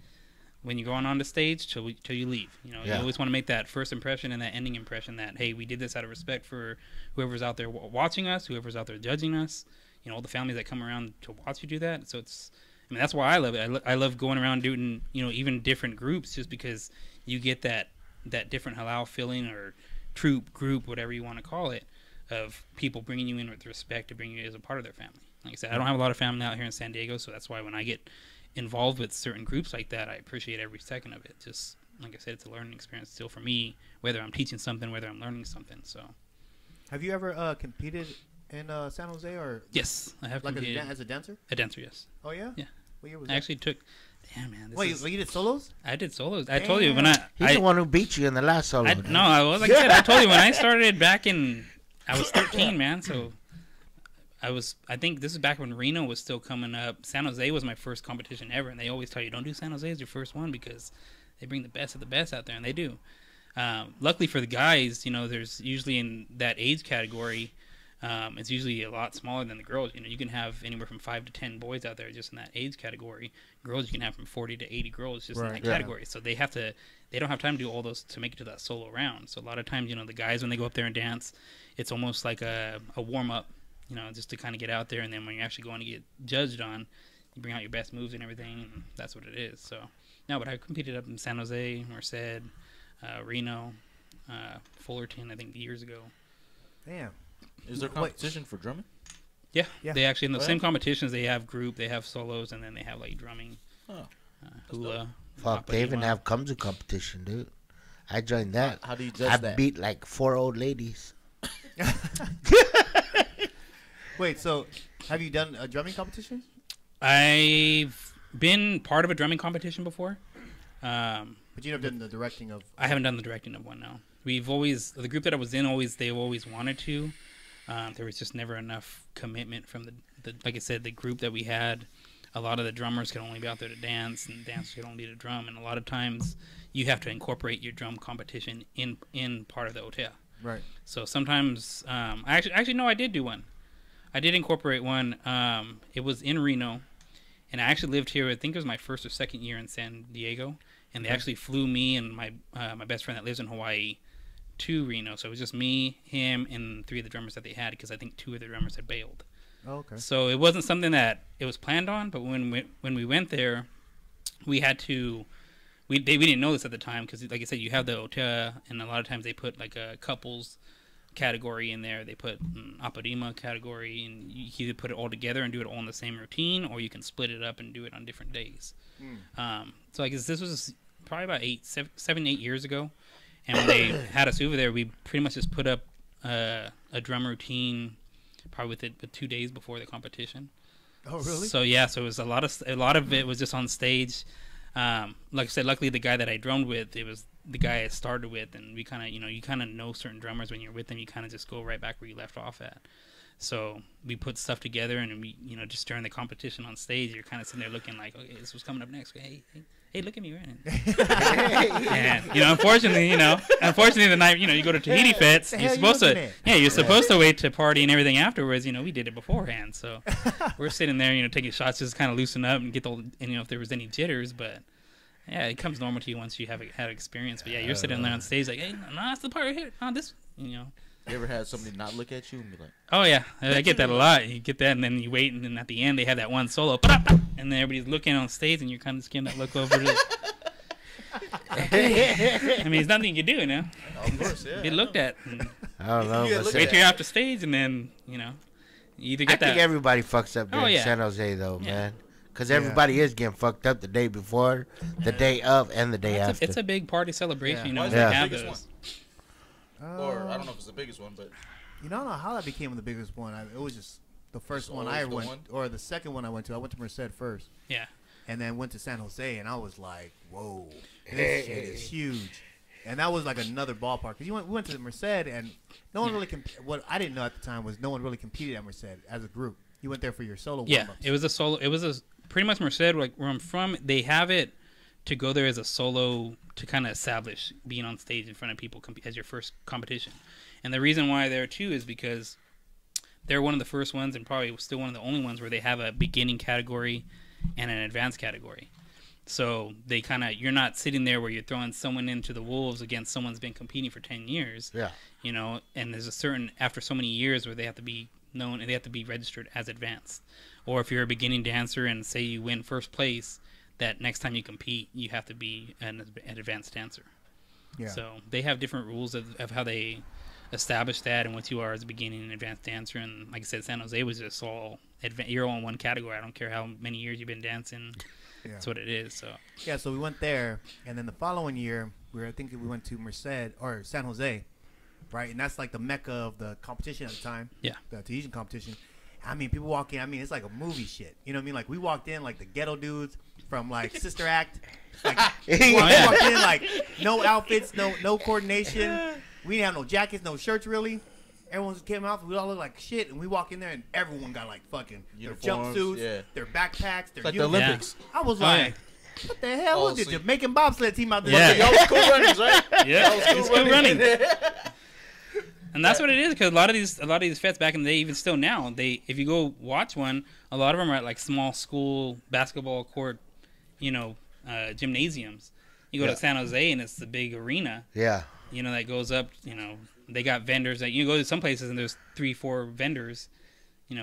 when you're going on the stage till you leave. You always want to make that first impression and that ending impression that, hey, we did this out of respect for whoever's out there watching us, whoever's out there judging us, all the families that come around to watch you do that. So that's why I love it. I love going around doing, even different groups, just because you get that different halal feeling, or troop, group, whatever you want to call it, of people bringing you in with respect to bring you as a part of their family. Like I said, I don't have a lot of family out here in San Diego, so that's why when I get involved with certain groups like that, I appreciate every second of it. Just like I said, it's a learning experience still for me, whether I'm teaching something, whether I'm learning something. So, have you ever competed in San Jose, or yes, I have competed as a dancer? A dancer, yes. Oh yeah. Yeah. What year was I that? actually took. Damn man. Wait, you did solos? I did solos. I told you when He's the one who beat you in the last solo. I said, I told you when I started back in, I was 13, man. So I think this is back when Reno was still coming up. San Jose was my first competition ever, and they always tell you, don't do San Jose as your first one, because they bring the best of the best out there, and they do. Luckily for the guys, there's usually in that age category, it's usually a lot smaller than the girls. You can have anywhere from 5 to 10 boys out there just in that age category. Girls, you can have from 40 to 80 girls just in that category. So they don't have time to do all those to make it to that solo round. So a lot of times, the guys, when they go up there and dance, it's almost like a warm up, just to kind of get out there. And then when you're actually going to get judged on, you bring out your best moves and everything, and that's what it is. So no, but I competed up in San Jose, Merced, Reno, Fullerton, I think years ago. Damn. Is there competition for drumming? Yeah. They actually, in the same competitions, they have group, they have solos, and then they have like drumming, hula. Fuck, they even have Kamzu competition, dude. I joined that. How do you judge that? I beat like 4 old ladies. Wait, so have you done a drumming competition? I've been part of a drumming competition before. But you've never done the directing of... I haven't done the directing of one, no. We've always, the group that I was in, they always wanted to. There was just never enough commitment from the like I said, the group that we had. A lot of the drummers could only be out there to dance, and the dancers could only be to drum. And a lot of times, you have to incorporate your drum competition in part of the hotel. Right. So sometimes, actually no, I did do one. I did incorporate one. It was in Reno, and I actually lived here. I think it was my first or second year in San Diego, and they actually flew me and my best friend that lives in Hawaii to Reno. So it was just me, him, and 3 of the drummers that they had, because I think 2 of the drummers had bailed. Oh, okay. So it wasn't something that it was planned on, but when we went there, we had to. We didn't know this at the time, because, like I said, you have the hotel, and a lot of times they put like a couples category in there. They put an apadima category, and you can either put it all together and do it all in the same routine, or you can split it up and do it on different days. So I guess this was probably about 7, 8 years ago, and when they had us over there, we pretty much just put up a drum routine, probably with 2 days before the competition. Oh, really? So yeah, so it was a lot of it was just on stage. Like I said, luckily the guy that I drummed with, it was the guy I started with, and we kind of, you kind of know certain drummers when you're with them. You kind of just go right back where you left off at. So we put stuff together, and we, just during the competition on stage, you're kind of sitting there looking like, okay, this was coming up next. Hey, look at me running. And unfortunately, the night you go to Tahiti Fets, you're supposed to wait to party and everything afterwards. We did it beforehand, so we're sitting there, taking shots, just kind of loosen up and get if there was any jitters, but. Yeah, it comes normal to you once you have had experience. But yeah, you're sitting there on stage like, hey, no, that's the part right here. No, this, You ever had somebody not look at you and be like, oh yeah, I get that a lot. You get that, and then you wait, and then at the end they have that one solo, and then everybody's looking on stage, and you're kind of getting that look over to. I mean, it's nothing you can do, Of course, yeah. Get looked at. I don't know. Wait till you're after stage, and then you either get that. I think everybody fucks up during San Jose though, man. Because everybody is getting fucked up the day before, the day of, and the day after. It's a big party celebration, Why is that the biggest one? Or I don't know if it's the biggest one, but I don't know how that became the biggest one. It was just the first one I went, or the second one I went to. I went to Merced first. Yeah. And then went to San Jose, and I was like, whoa, this shit is huge. And that was like another ballpark. Because we went to Merced, and no one really what I didn't know at the time was no one really competed at Merced as a group. You went there for your solo warm-ups. Yeah, it was a solo. It was pretty much Merced, like where I'm from, they have it to go there as a solo to kind of establish being on stage in front of people as your first competition. And the reason why they're too is because they're one of the first ones, and probably still one of the only ones, where they have a beginning category and an advanced category. So they you're not sitting there where you're throwing someone into the wolves against someone's been competing for 10 years. Yeah. And there's a certain, after so many years, where they have to be known and they have to be registered as advanced. Or if you're a beginning dancer and say you win first place, that next time you compete, you have to be an advanced dancer. Yeah. So they have different rules of how they establish that and what you are as a beginning and advanced dancer. And like I said, San Jose was just all, you're all in one category. I don't care how many years you've been dancing. Yeah. That's what it is. So yeah, so we went there, and then the following year, I think we went to Merced, or San Jose, right? And that's like the mecca of the competition at the time. Yeah. The Tahitian competition. I mean, people walk in. I mean, it's like a movie shit. You know what I mean? Like, we walked in like the ghetto dudes from like Sister Act. Like, we walked in like no outfits, no coordination. We didn't have no jackets, no shirts really. Everyone just came out. We all look like shit, and we walk in there, and everyone got like fucking uniforms, their jumpsuits, their backpacks, their like the Olympics. I was like, what the hell? What did Jamaican bobsled team out there? Yeah. Y'all was cool runners, right? Yeah, it's cool running. And that's what it is, because a lot of these fets back in the day, even still now, if you go watch one, a lot of them are at like small school basketball court, gymnasiums. You go to San Jose and it's the big arena. Yeah. That goes up. They got vendors that you go to some places and there's 3-4 vendors,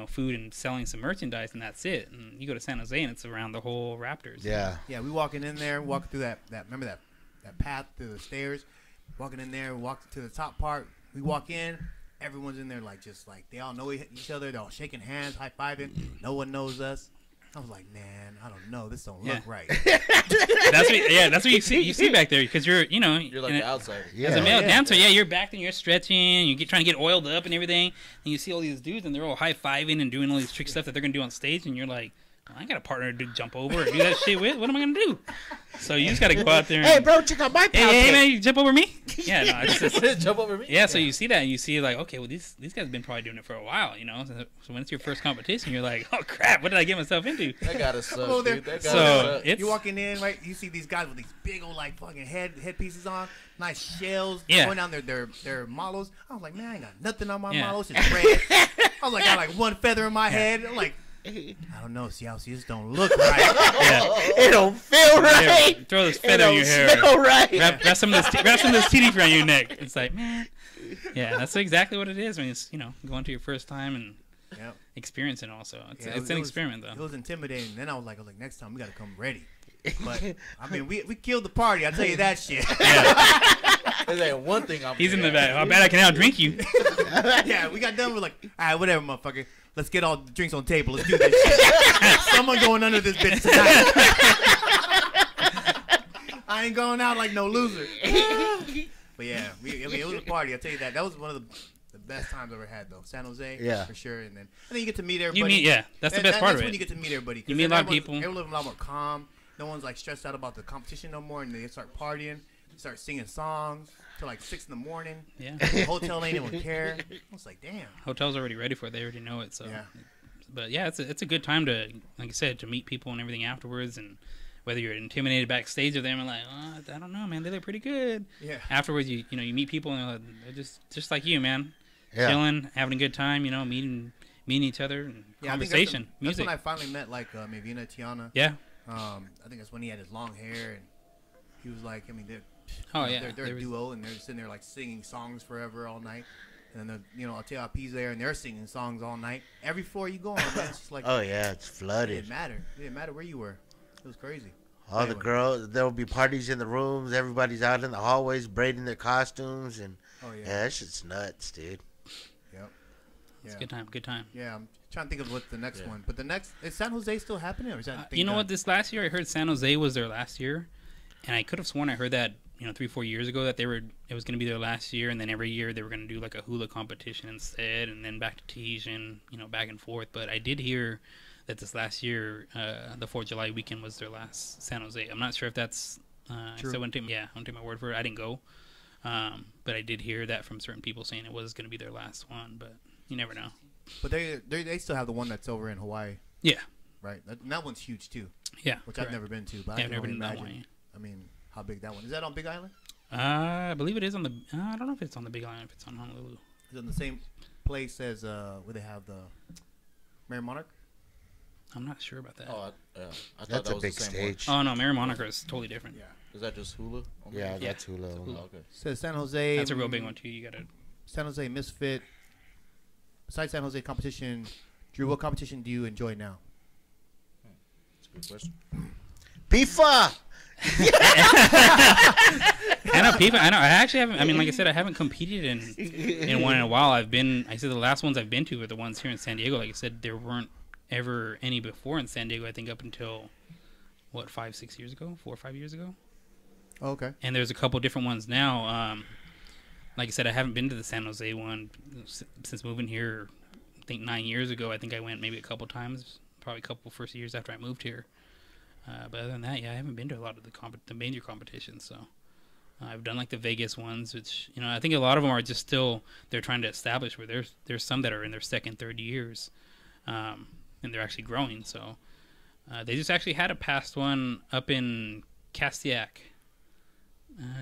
food and selling some merchandise, and that's it. And you go to San Jose and it's around the whole Raptors. Yeah. Yeah, we walking in there, walking through that remember that path through the stairs, walking in there, walking to the top part. We walk in, everyone's in there like just like they all know each other. They're all shaking hands, high fiving. No one knows us. I was like, man, I don't know. This don't look right. That's what you see. You see back there because you're like the outsider. As a male dancer, you're back there, you're stretching, you're trying to get oiled up and everything, and you see all these dudes and they're all high fiving and doing all these trick stuff that they're gonna do on stage, and you're like, I got a partner to jump over and do that shit with. What am I gonna do? So you just gotta go out there. And, hey, bro, check out my pound. Hey, man, you jump over me? Yeah, no, it's just jump over me. Yeah, so you see that, and you see like, okay, well these guys have been probably doing it for a while, So when it's your first competition, you're like, oh crap, what did I get myself into? That gotta suck, dude. That so gotta suck. You're walking in, right? You see these guys with these big old like fucking headpieces on, nice shells going down their models. I was like, man, I ain't got nothing on my models. It's red. I was like, I got like one feather in my head. I'm like, I don't know. See how this don't look right. It don't feel right. Throw this feather in your hair. Smell right. Wrap some of this TD around your neck. It's like, man. Yeah, that's exactly what it is when it's going to your first time and experiencing also. It's an experiment though. It was intimidating. Then I was like, next time we gotta come ready. But I mean, we killed the party. I tell you that shit. Yeah. There's like one thing He's in the back. I bet I can outdrink you. Yeah, we got done. We're like, all right, whatever, motherfucker. Let's get all the drinks on the table. Let's do this shit. Someone going under this bitch tonight. I ain't going out like no loser. But yeah, it was a party. I'll tell you that. That was one of the best times I ever had, though. San Jose, for sure. And then you get to meet everybody. That's the best part of it. That's when you get to meet everybody. You meet a lot of people. Everyone's a lot more calm. no one's like stressed out about the competition no more, and they start partying, start singing songs till like 6 in the morning. Yeah. The hotel ain't even care. I was like, damn. Hotel's already ready for it. They already know it. So. Yeah. But yeah, it's a good time to, like I said, to meet people and everything afterwards, and whether you're intimidated backstage of them and like, oh, I don't know, man, they look pretty good. Yeah. Afterwards, you meet people and they're just like you, man, chilling, having a good time, meeting each other, and conversation, that's music. when I finally met like Mavina, Tiana. Yeah. I think that's when he had his long hair, and he was like, I mean, they're a duo, and they're sitting there like singing songs forever all night. And then TLP's there, and they're singing songs all night. Every floor you go on, man, it's just like, oh yeah, it's flooded. It didn't matter where you were. It was crazy. All the girls, there will be parties in the rooms. Everybody's out in the hallways braiding their costumes, and that shit's nuts, dude. Yep. It's a good time. Yeah, I'm trying to think of what's the next one. But is San Jose still happening? Or is that you know what? This last year, I heard San Jose was their last year, and I could have sworn I heard that 3-4 years ago that it was going to be their last year, and then every year they were going to do like a hula competition instead, and then back to Tahitian, back and forth. But I did hear that this last year, the 4th of July weekend was their last San Jose. I'm not sure if that's true. So I won't take my word for it. I didn't go, but I did hear that from certain people saying it was going to be their last one. But you never know. But they still have the one that's over in Hawaii. Yeah. Right. That one's huge too. Yeah. Which I've never been to, but I can never only been to that imagine. one. I mean, how big that one is? That on Big Island? I believe it is on the. I don't know if it's on the Big Island. If it's on Honolulu. Is it in the same place as where they have the Mary Monarch? I'm not sure about that. Oh, I thought That's that a was big the same stage. Oh no, Mary Monica is totally different. Yeah. Is that just hula? Yeah, that's hula. Oh, okay. Says San Jose. That's a real big one too. You gotta. San Jose Misfit. Besides San Jose competition, Drew, what competition do you enjoy now? That's a good question. FIFA. I know people. I know. I actually haven't. I mean, like I said, I haven't competed in one in a while. I said the last ones I've been to were the ones here in San Diego. Like I said, there weren't ever any before in San Diego. I think up until 5-6 years ago, 4 or 5 years ago. Oh, okay. And there's a couple different ones now. Like I said, I haven't been to the San Jose one since moving here. I think 9 years ago. I think I went maybe a couple times. Probably a couple first years after I moved here. But other than that, I haven't been to a lot of the major competitions. So I've done like the Vegas ones, which I think a lot of them are just still they're trying to establish. Where there's some that are in their second, third years, and they're actually growing. So they just actually had a past one up in Castiac.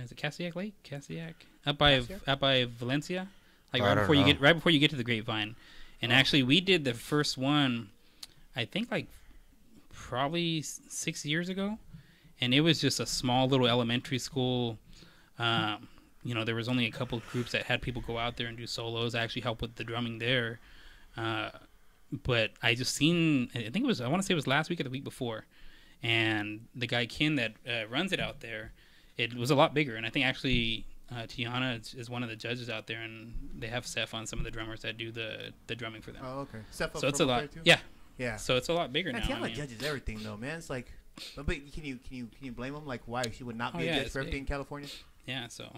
Is it Castiac Lake? Castiac up by Valencia, like right before you get to the Grapevine. And actually, we did the first one, I think like probably 6 years ago, and it was just a small little elementary school. There was only a couple of groups that had people go out there and do solos. I actually helped with the drumming there, but I just seen. I think I want to say it was last week or the week before, and the guy Ken that runs it out there, it was a lot bigger. And I think actually Tiana is one of the judges out there, and they have Seth on some of the drummers that do the drumming for them. Oh, okay. Seth so it's a lot. Yeah. Yeah. So it's a lot bigger now. Tiana judges everything though, man. It's like, but can you blame him? Like, why she would not be a judge for everything in California? Yeah. So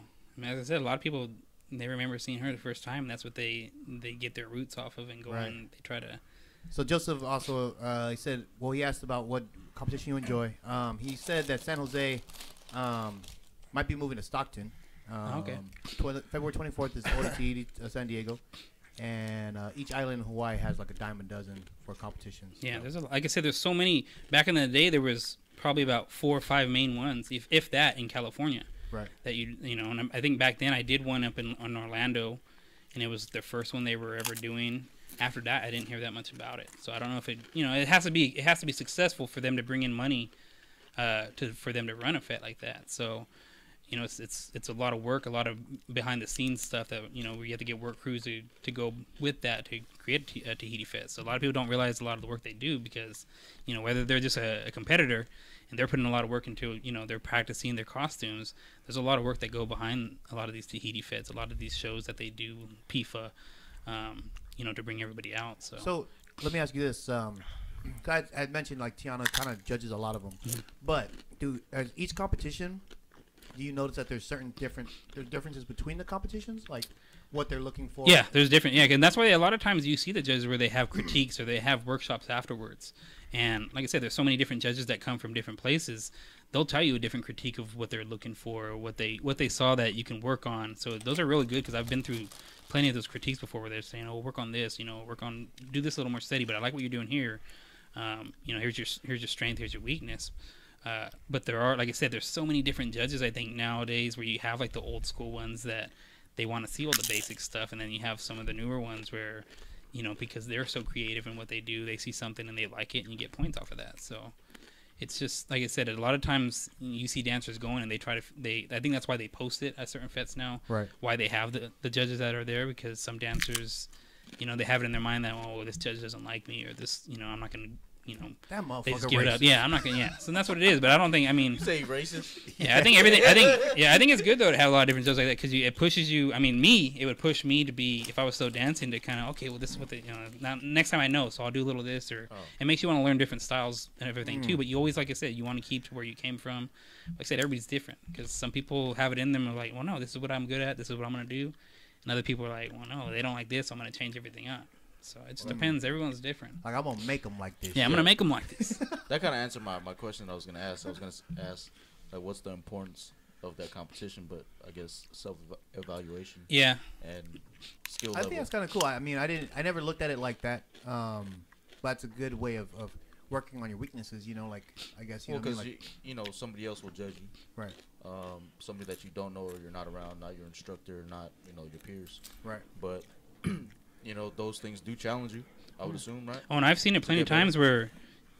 as I said, a lot of people they remember seeing her the first time. And that's what they get their roots off of and go on. They try to. So Joseph also he said, he asked about what competition you enjoy. He said that San Jose might be moving to Stockton. Okay. February 24th is ODT San Diego. And each island in Hawaii has like a dime a dozen for competitions. Yeah, so. Like I said, there's so many. Back in the day, there was probably about 4 or 5 main ones, if that, in California. Right. That and I think back then I did one up in Orlando, and it was the first one they were ever doing. After that, I didn't hear that much about it. So I don't know if it has to be successful for them to bring in money, for them to run a fete like that. So. It's a lot of work, a lot of behind the scenes stuff that where you have to get work crews to go with that to create a Tahiti Fest. So a lot of people don't realize a lot of the work they do because whether they're just a competitor and they're putting a lot of work into they're practicing their costumes. There's a lot of work that go behind a lot of these Tahiti Fests, a lot of these shows that they do PIFA, to bring everybody out. So let me ask you this. I had mentioned like Tiana kind of judges a lot of them, but each competition. Do you notice that there's differences between the competitions? Like, what they're looking for. Yeah, there's different. Yeah, and that's why a lot of times you see the judges where they have critiques or they have workshops afterwards. And like I said, there's so many different judges that come from different places. They'll tell you a different critique of what they're looking for, or what they saw that you can work on. So those are really good because I've been through plenty of those critiques before where they're saying, "Oh, work on this. Do this a little more steady." But I like what you're doing here. Here's your strength. Here's your weakness. But there are, like I said, there's so many different judges. I think nowadays where you have like the old school ones that they want to see all the basic stuff, and then you have some of the newer ones where, because they're so creative in what they do, they see something and they like it, and you get points off of that. So it's just like I said, a lot of times you see dancers going and they try to. I think that's why they post it at certain fets now. Right. Why they have the judges that are there, because some dancers, they have it in their mind that, oh, this judge doesn't like me, or this, I'm not gonna. That They just motherfucker give it racist. up. Yeah, I'm not gonna. Yeah, so that's what it is. But I don't think. I mean, You say racist? yeah, I think everything. I think it's good though to have a lot of different shows like that because it pushes you. I mean, it would push me to be, if I was still dancing, to kind of, okay, well, this is what now next time I know, so I'll do a little of this, or it makes you want to learn different styles and everything too. But you always, like I said, you want to keep to where you came from. Like I said, everybody's different because some people have it in them and are like, well, no, this is what I'm good at. This is what I'm gonna do, and other people are like, well, no, they don't like this. So I'm gonna change everything up. So it just depends. Everyone's different. Like, I'm gonna make them like this. Yeah, I'm gonna make them like this. That kind of answered my question that I was going to ask. I was going to ask, like, what's the importance of that competition, but I guess self-evaluation Yeah. and skill I level. think that's kind of cool. I mean, I never looked at it like that. But that's a good way of working on your weaknesses. Like, I guess Well, because like, somebody else will judge you. right, Somebody that you don't know or you're not around, not your instructor, not your peers. right. But those things do challenge you, I would assume, right? Oh, and I've seen it plenty of Yeah, times where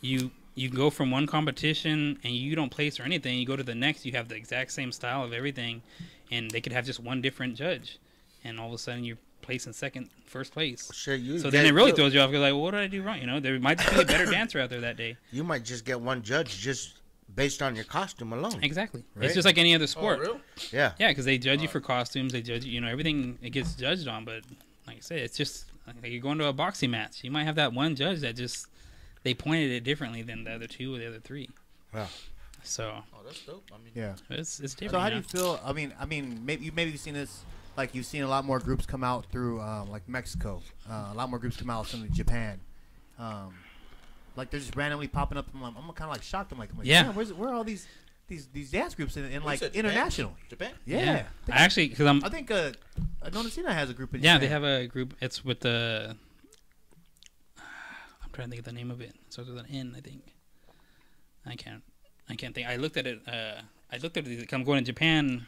you go from one competition and you don't place or anything. You go to the next, you have the exact same style of everything, and they could have just one different judge, and all of a sudden you're placing first place. Sure, So then it really throws you off. You're like, well, what did I do wrong? There might just be a better dancer out there that day. You might just get one judge just based on your costume alone. Exactly. Right. It's just like any other sport. Oh, real? Yeah. Yeah, because they judge you for costumes. They judge everything. It gets judged on. But like I said, it's just like you're going to a boxing match. You might have that one judge that just they pointed it differently than the other two or the other three. Wow. So Oh, that's dope. I mean, Yeah. it's different. So how do you feel? I mean, maybe you've seen this. Like, you've seen a lot more groups come out through like Mexico. A lot more groups come out from Japan. Like, they're just randomly popping up. I'm kind of like shocked. I'm like, Yeah. "Man, where are all these dance groups in you like said Japan? international? Japan? Yeah. I actually, because I think Nonacina has a group in yeah, Japan. they have a group. It's with the. I'm trying to think of the name of it. It starts with an N, I think. I can't think. I looked at it. I'm going to Japan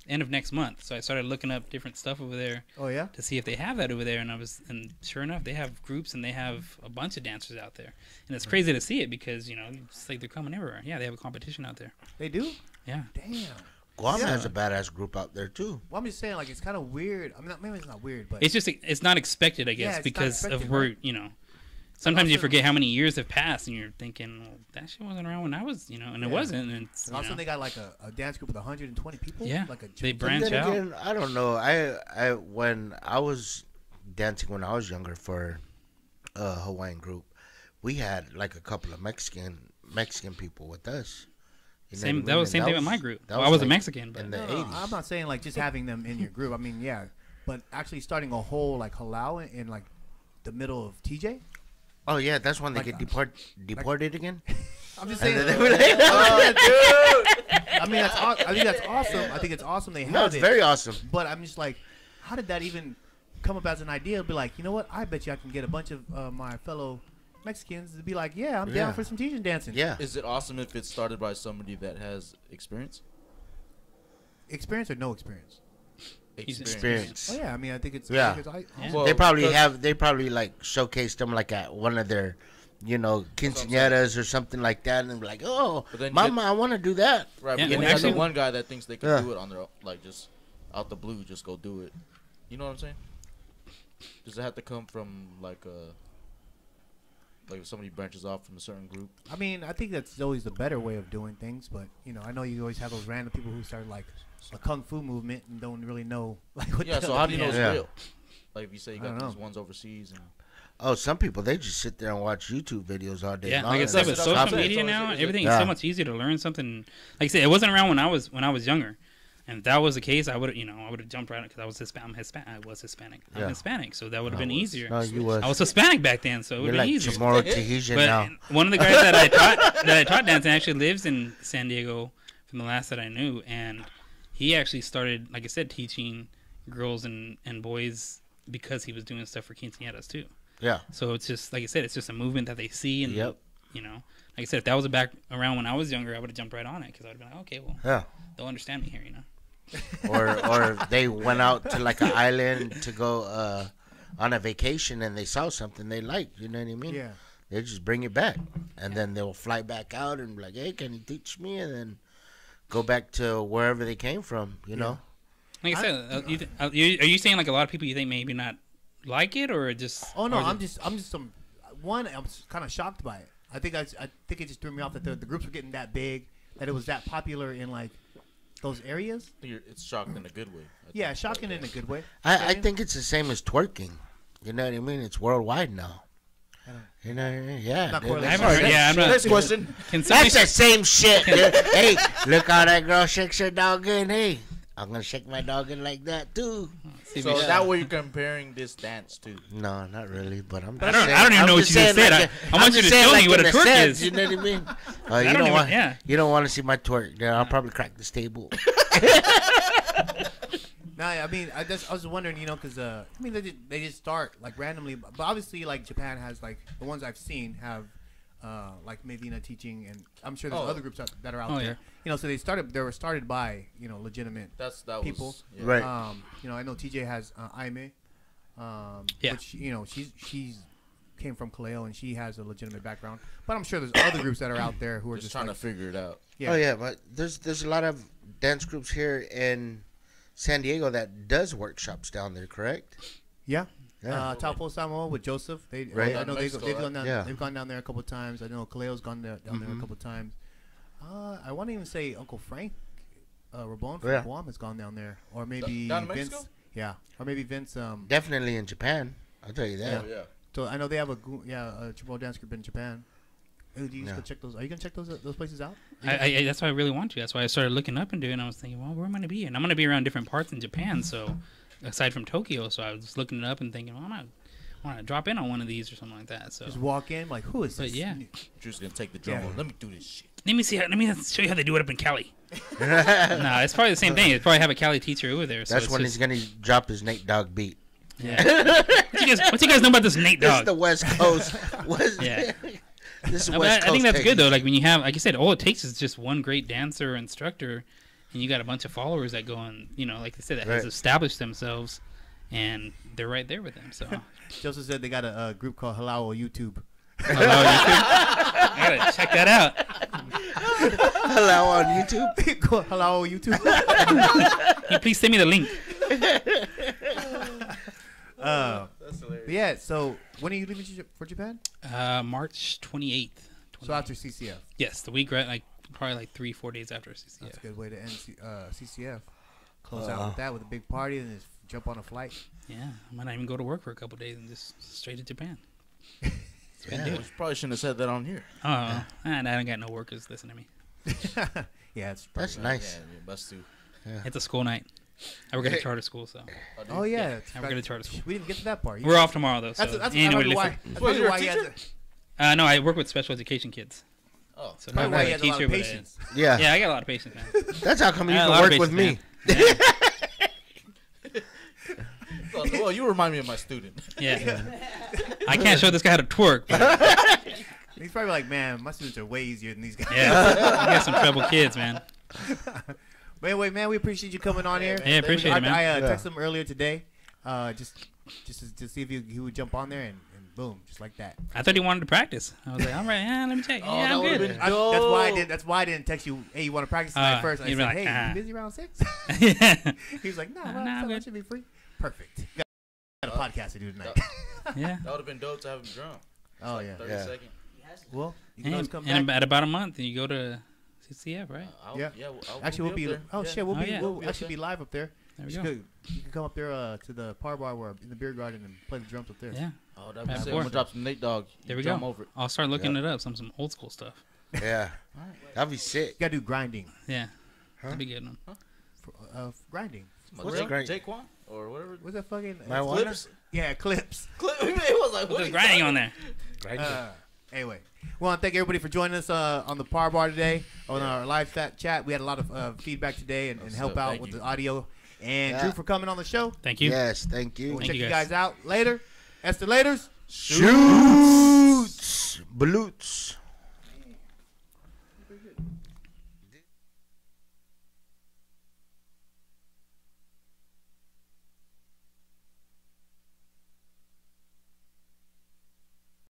end of next month, so I started looking up different stuff over there Oh, yeah? to see if they have that over there. And sure enough, they have groups and they have a bunch of dancers out there. And it's crazy to see it because it's like they're coming everywhere. Yeah, they have a competition out there. They do? Yeah. Damn. Guam Yeah. has a badass group out there too. Well, I'm just saying, like, it's kind of weird. I mean, maybe it's not weird, but It's just it's not expected, I guess, Yeah, it's not because of expected, where right? Sometimes you also- forget how many years have passed, and you're thinking, well, that shit wasn't around when I was, and it Yeah. wasn't. And it's, and also they got like a dance group with 120 people. Yeah. Like They But branch then out. again, I don't know. I when I was dancing when I was younger for a Hawaiian group, we had like a couple of Mexican people with us. You know Same. what I That mean? was the same And thing with my group. that Well, I was a like Mexican, but in the No, 80s. I'm not saying like just having them in your group. I mean, yeah, but actually starting a whole like halau in like the middle of TJ. Oh yeah, that's when they Like, get deported again. I'm just And saying. then they were like, I mean, I think that's awesome. I think it's awesome they have no, it's it. very awesome. But I'm just like, how did that even come up as an idea? Be like, you know what? I bet you I can get a bunch of my fellow Mexicans to be like, yeah, I'm Yeah. down for some Tijan dancing. Yeah. Is it awesome if it's started by somebody that has experience? Experience or no experience? Experience. Oh yeah, I mean, I think it's Yeah. I think it's Yeah. Well, They probably 'cause- they probably like showcased them like at one of their, quinceañeras or something like that, and be like, oh, But then mama, I want to do that. Right, Yeah, but then and you got actually- the one guy that thinks they can Yeah. do it on their own, like just out the blue, just go do it. You know what I'm saying? Does it have to come from like if somebody branches off from a certain group? I mean, I think that's always the better way of doing things. But I know you always have those random people who start like a kung fu movement and don't really know like what. Yeah. the So hell how it do you know is. it's Yeah. real? Like if you say you I got don't these know. ones overseas and Oh, some people they just sit there and watch YouTube videos all day. Yeah, long like I and said, that's with that's what I'm social saying. media So now, is it- everything is Yeah. so much easier to learn something. Like I said, it wasn't around when I was younger. And if that was the case, I would have jumped right on because I was Hispanic. I was Hispanic. I'm Yeah. Hispanic, so that would have been was. easier. No, you was. I was Hispanic back then, so it would You're have been like easier. tomorrow Tahitian But now. one of the guys that I taught dancing actually lives in San Diego from the last that I knew, and he actually started, like I said, teaching girls and boys because he was doing stuff for quinceañeras too. Yeah. So it's just like I said, it's just a movement that they see, and Yep. you know, like I said, if that was back around when I was younger, I would have jumped right on it because I would have been like, okay, well, Yeah. they'll understand me here, you know. Or they went out to like an island to go on a vacation and they saw something they liked. You know what I mean? Yeah. They just bring it back, and then they'll fly back out and be like, "Hey, can you teach me?" And then go back to wherever they came from. You know? Like I said, are you saying like a lot of people you think maybe not like it or just? Oh no, or I'm just one. I'm kind of shocked by it. I think it just threw me off that the groups were getting that big, that it was that popular in like those areas. It's shocked in a good way. I Yeah, think. shocking in a good way. I think it's the same as twerking. You know what I mean? It's worldwide now. You know what I mean? Yeah. Not dude, correlated. that's- I'm not. Next question. Can somebody That's the same shit, dude. Hey, look how that girl shakes her dog in. Hey, I'm gonna shake my dog in like that too. see if So we- that way you're comparing this dance to. No, not really, but I'm. I just don't even I'm know what just you just saying, said. like, I want I'm you to just saying, show me like, what in a the twerk sense, is. You know what I mean? don't You even- don't want. yeah. You don't want to see my twerk. Yeah, I'll probably crack this table. No, I mean, I was wondering, you know, because I mean, they just start like randomly, but obviously, like Japan has like the ones I've seen have like Medina teaching, and I'm sure there's Oh. other groups that are out Oh, there. yeah. You know, so they were started by legitimate That people. was yeah. Right. You know, I know TJ has Aime, Yeah. which you know she's came from Kaleo and she has a legitimate background. But I'm sure there's other groups that are out there who are Just just trying like, to figure it out. yeah. Oh yeah, but there's a lot of dance groups here in San Diego that does workshops down there, correct? Yeah. Yeah. Taupo Samoa with Joseph. Right. I know Mexico, they've gone down. Yeah. They've gone down there a couple of times. I know Kaleo's gone down there a couple of times. I want to even say Uncle Frank, Rabon from Yeah. Guam has gone down there, or maybe Down in Vince. Mexico? Yeah, or maybe Vince. Definitely in Japan. I'll tell you that. Oh, yeah. So I know they have a Chipotle dance group in Japan. Hey, do you just Yeah. go check those? Are you gonna check those places out? I that's why I really want to. That's why I started looking up into it. And I was thinking, well, where am I gonna be? And I'm gonna be around different parts in Japan. So, aside from Tokyo, so I was looking it up and thinking, well, I want to drop in on one of these or something like that. So, Just walk in, like, who is But this? yeah. Just gonna take the drum. Yeah. Let me do this shit. let me show you how they do it up in Cali. Nah, it's probably the same thing. It's probably have a Cali teacher over there. So That's it's when just, he's gonna drop his Nate Dogg beat. Yeah. What you guys know about this Nate This is Dogg? the West Coast. Yeah. This is No, but West Coast. I think that's good though. Texas. Like when you have, like I said, all it takes is just one great dancer or instructor, and you got a bunch of followers that go and like I said, that has Right. established themselves, and they're right there with them. So, Joseph said they got a group called Halal YouTube. hello, YouTube. I gotta check that out. Hello on YouTube. Called Halal YouTube. Can you please send me the link? That's hilarious. Yeah. So when are you leaving for Japan? March 28th. So after CCF. Yes, the week right, like probably like 3-4 days after CCF. That's a good way to end CCF. Close out with that with a big party and just jump on a flight. Yeah, I might not even go to work for a couple days and just straight to Japan. That's what I Yeah. do. You probably shouldn't have said that on here. Oh, and I don't got no workers listening to me. Yeah, it's That's nice. Yeah, us too. It's a school night. I work at a charter school, so Oh yeah, I work at a charter school. we didn't get to that part. We're off tomorrow though. So That's anybody probably why. listen. That's What, probably you're a why he has. teacher? No, I work with special education kids. Oh, So Probably not why really he a has a lot teacher, of but patience. Yeah. yeah, I got a lot of patience, man. That's how come you I got a can lot of work with me. patience, Yeah. well, you remind me of my student. Yeah. I can't show this guy how to twerk. But He's probably like, man, my students are way easier than these guys. yeah, you got some trouble kids, man. But anyway, man, we appreciate you coming on here. Yeah, appreciate it, man. I Yeah. texted him earlier today, just to see if he would jump on there, and boom, just like that. I thought he wanted to practice. I was like, all right, yeah, let me check. Oh, Yeah, that I'm would've good. been- That's why I didn't text you. Hey, you want to practice tonight first? I you'd said, be like, hey, ah. you busy around 6? Yeah. He was like, no, Nah, well, I'm that good. should be free. Perfect. Got a podcast to do tonight. Yeah. That would have been dope to have him drum. Oh yeah. 30 Yeah. seconds. Well, you can always And, come and back. at about a month, you go to CCF, right? Yeah. I'll Actually, we'll be. up there. Oh Yeah. shit, we'll Oh, be. yeah. We'll We'll be up actually be there. live up there. There we You go. can come up there to the ParBar where in the beer garden and play the drums up there. Yeah. Oh, that'd be Right sick. before. I'm gonna drop some Nate Dogg. There we Drum go. Over it. I'll start looking it up. Some old school stuff. Yeah. That'd be You sick. gotta do grinding. Yeah. Huh? That'd be good. Man. grinding. What's great? Jaquan or whatever. What's that fucking Marijuana? Clips. Yeah, clips. It was like, what There's are you grinding talking on there. Anyway, we want to thank everybody for joining us on the ParBar today on our live chat. We had a lot of feedback today and help out with the audio. And Drew for coming on the show. Thank you. Yes, thank you. We'll Thank check you you guys guys out later. Estelators. Shoots. Baloots.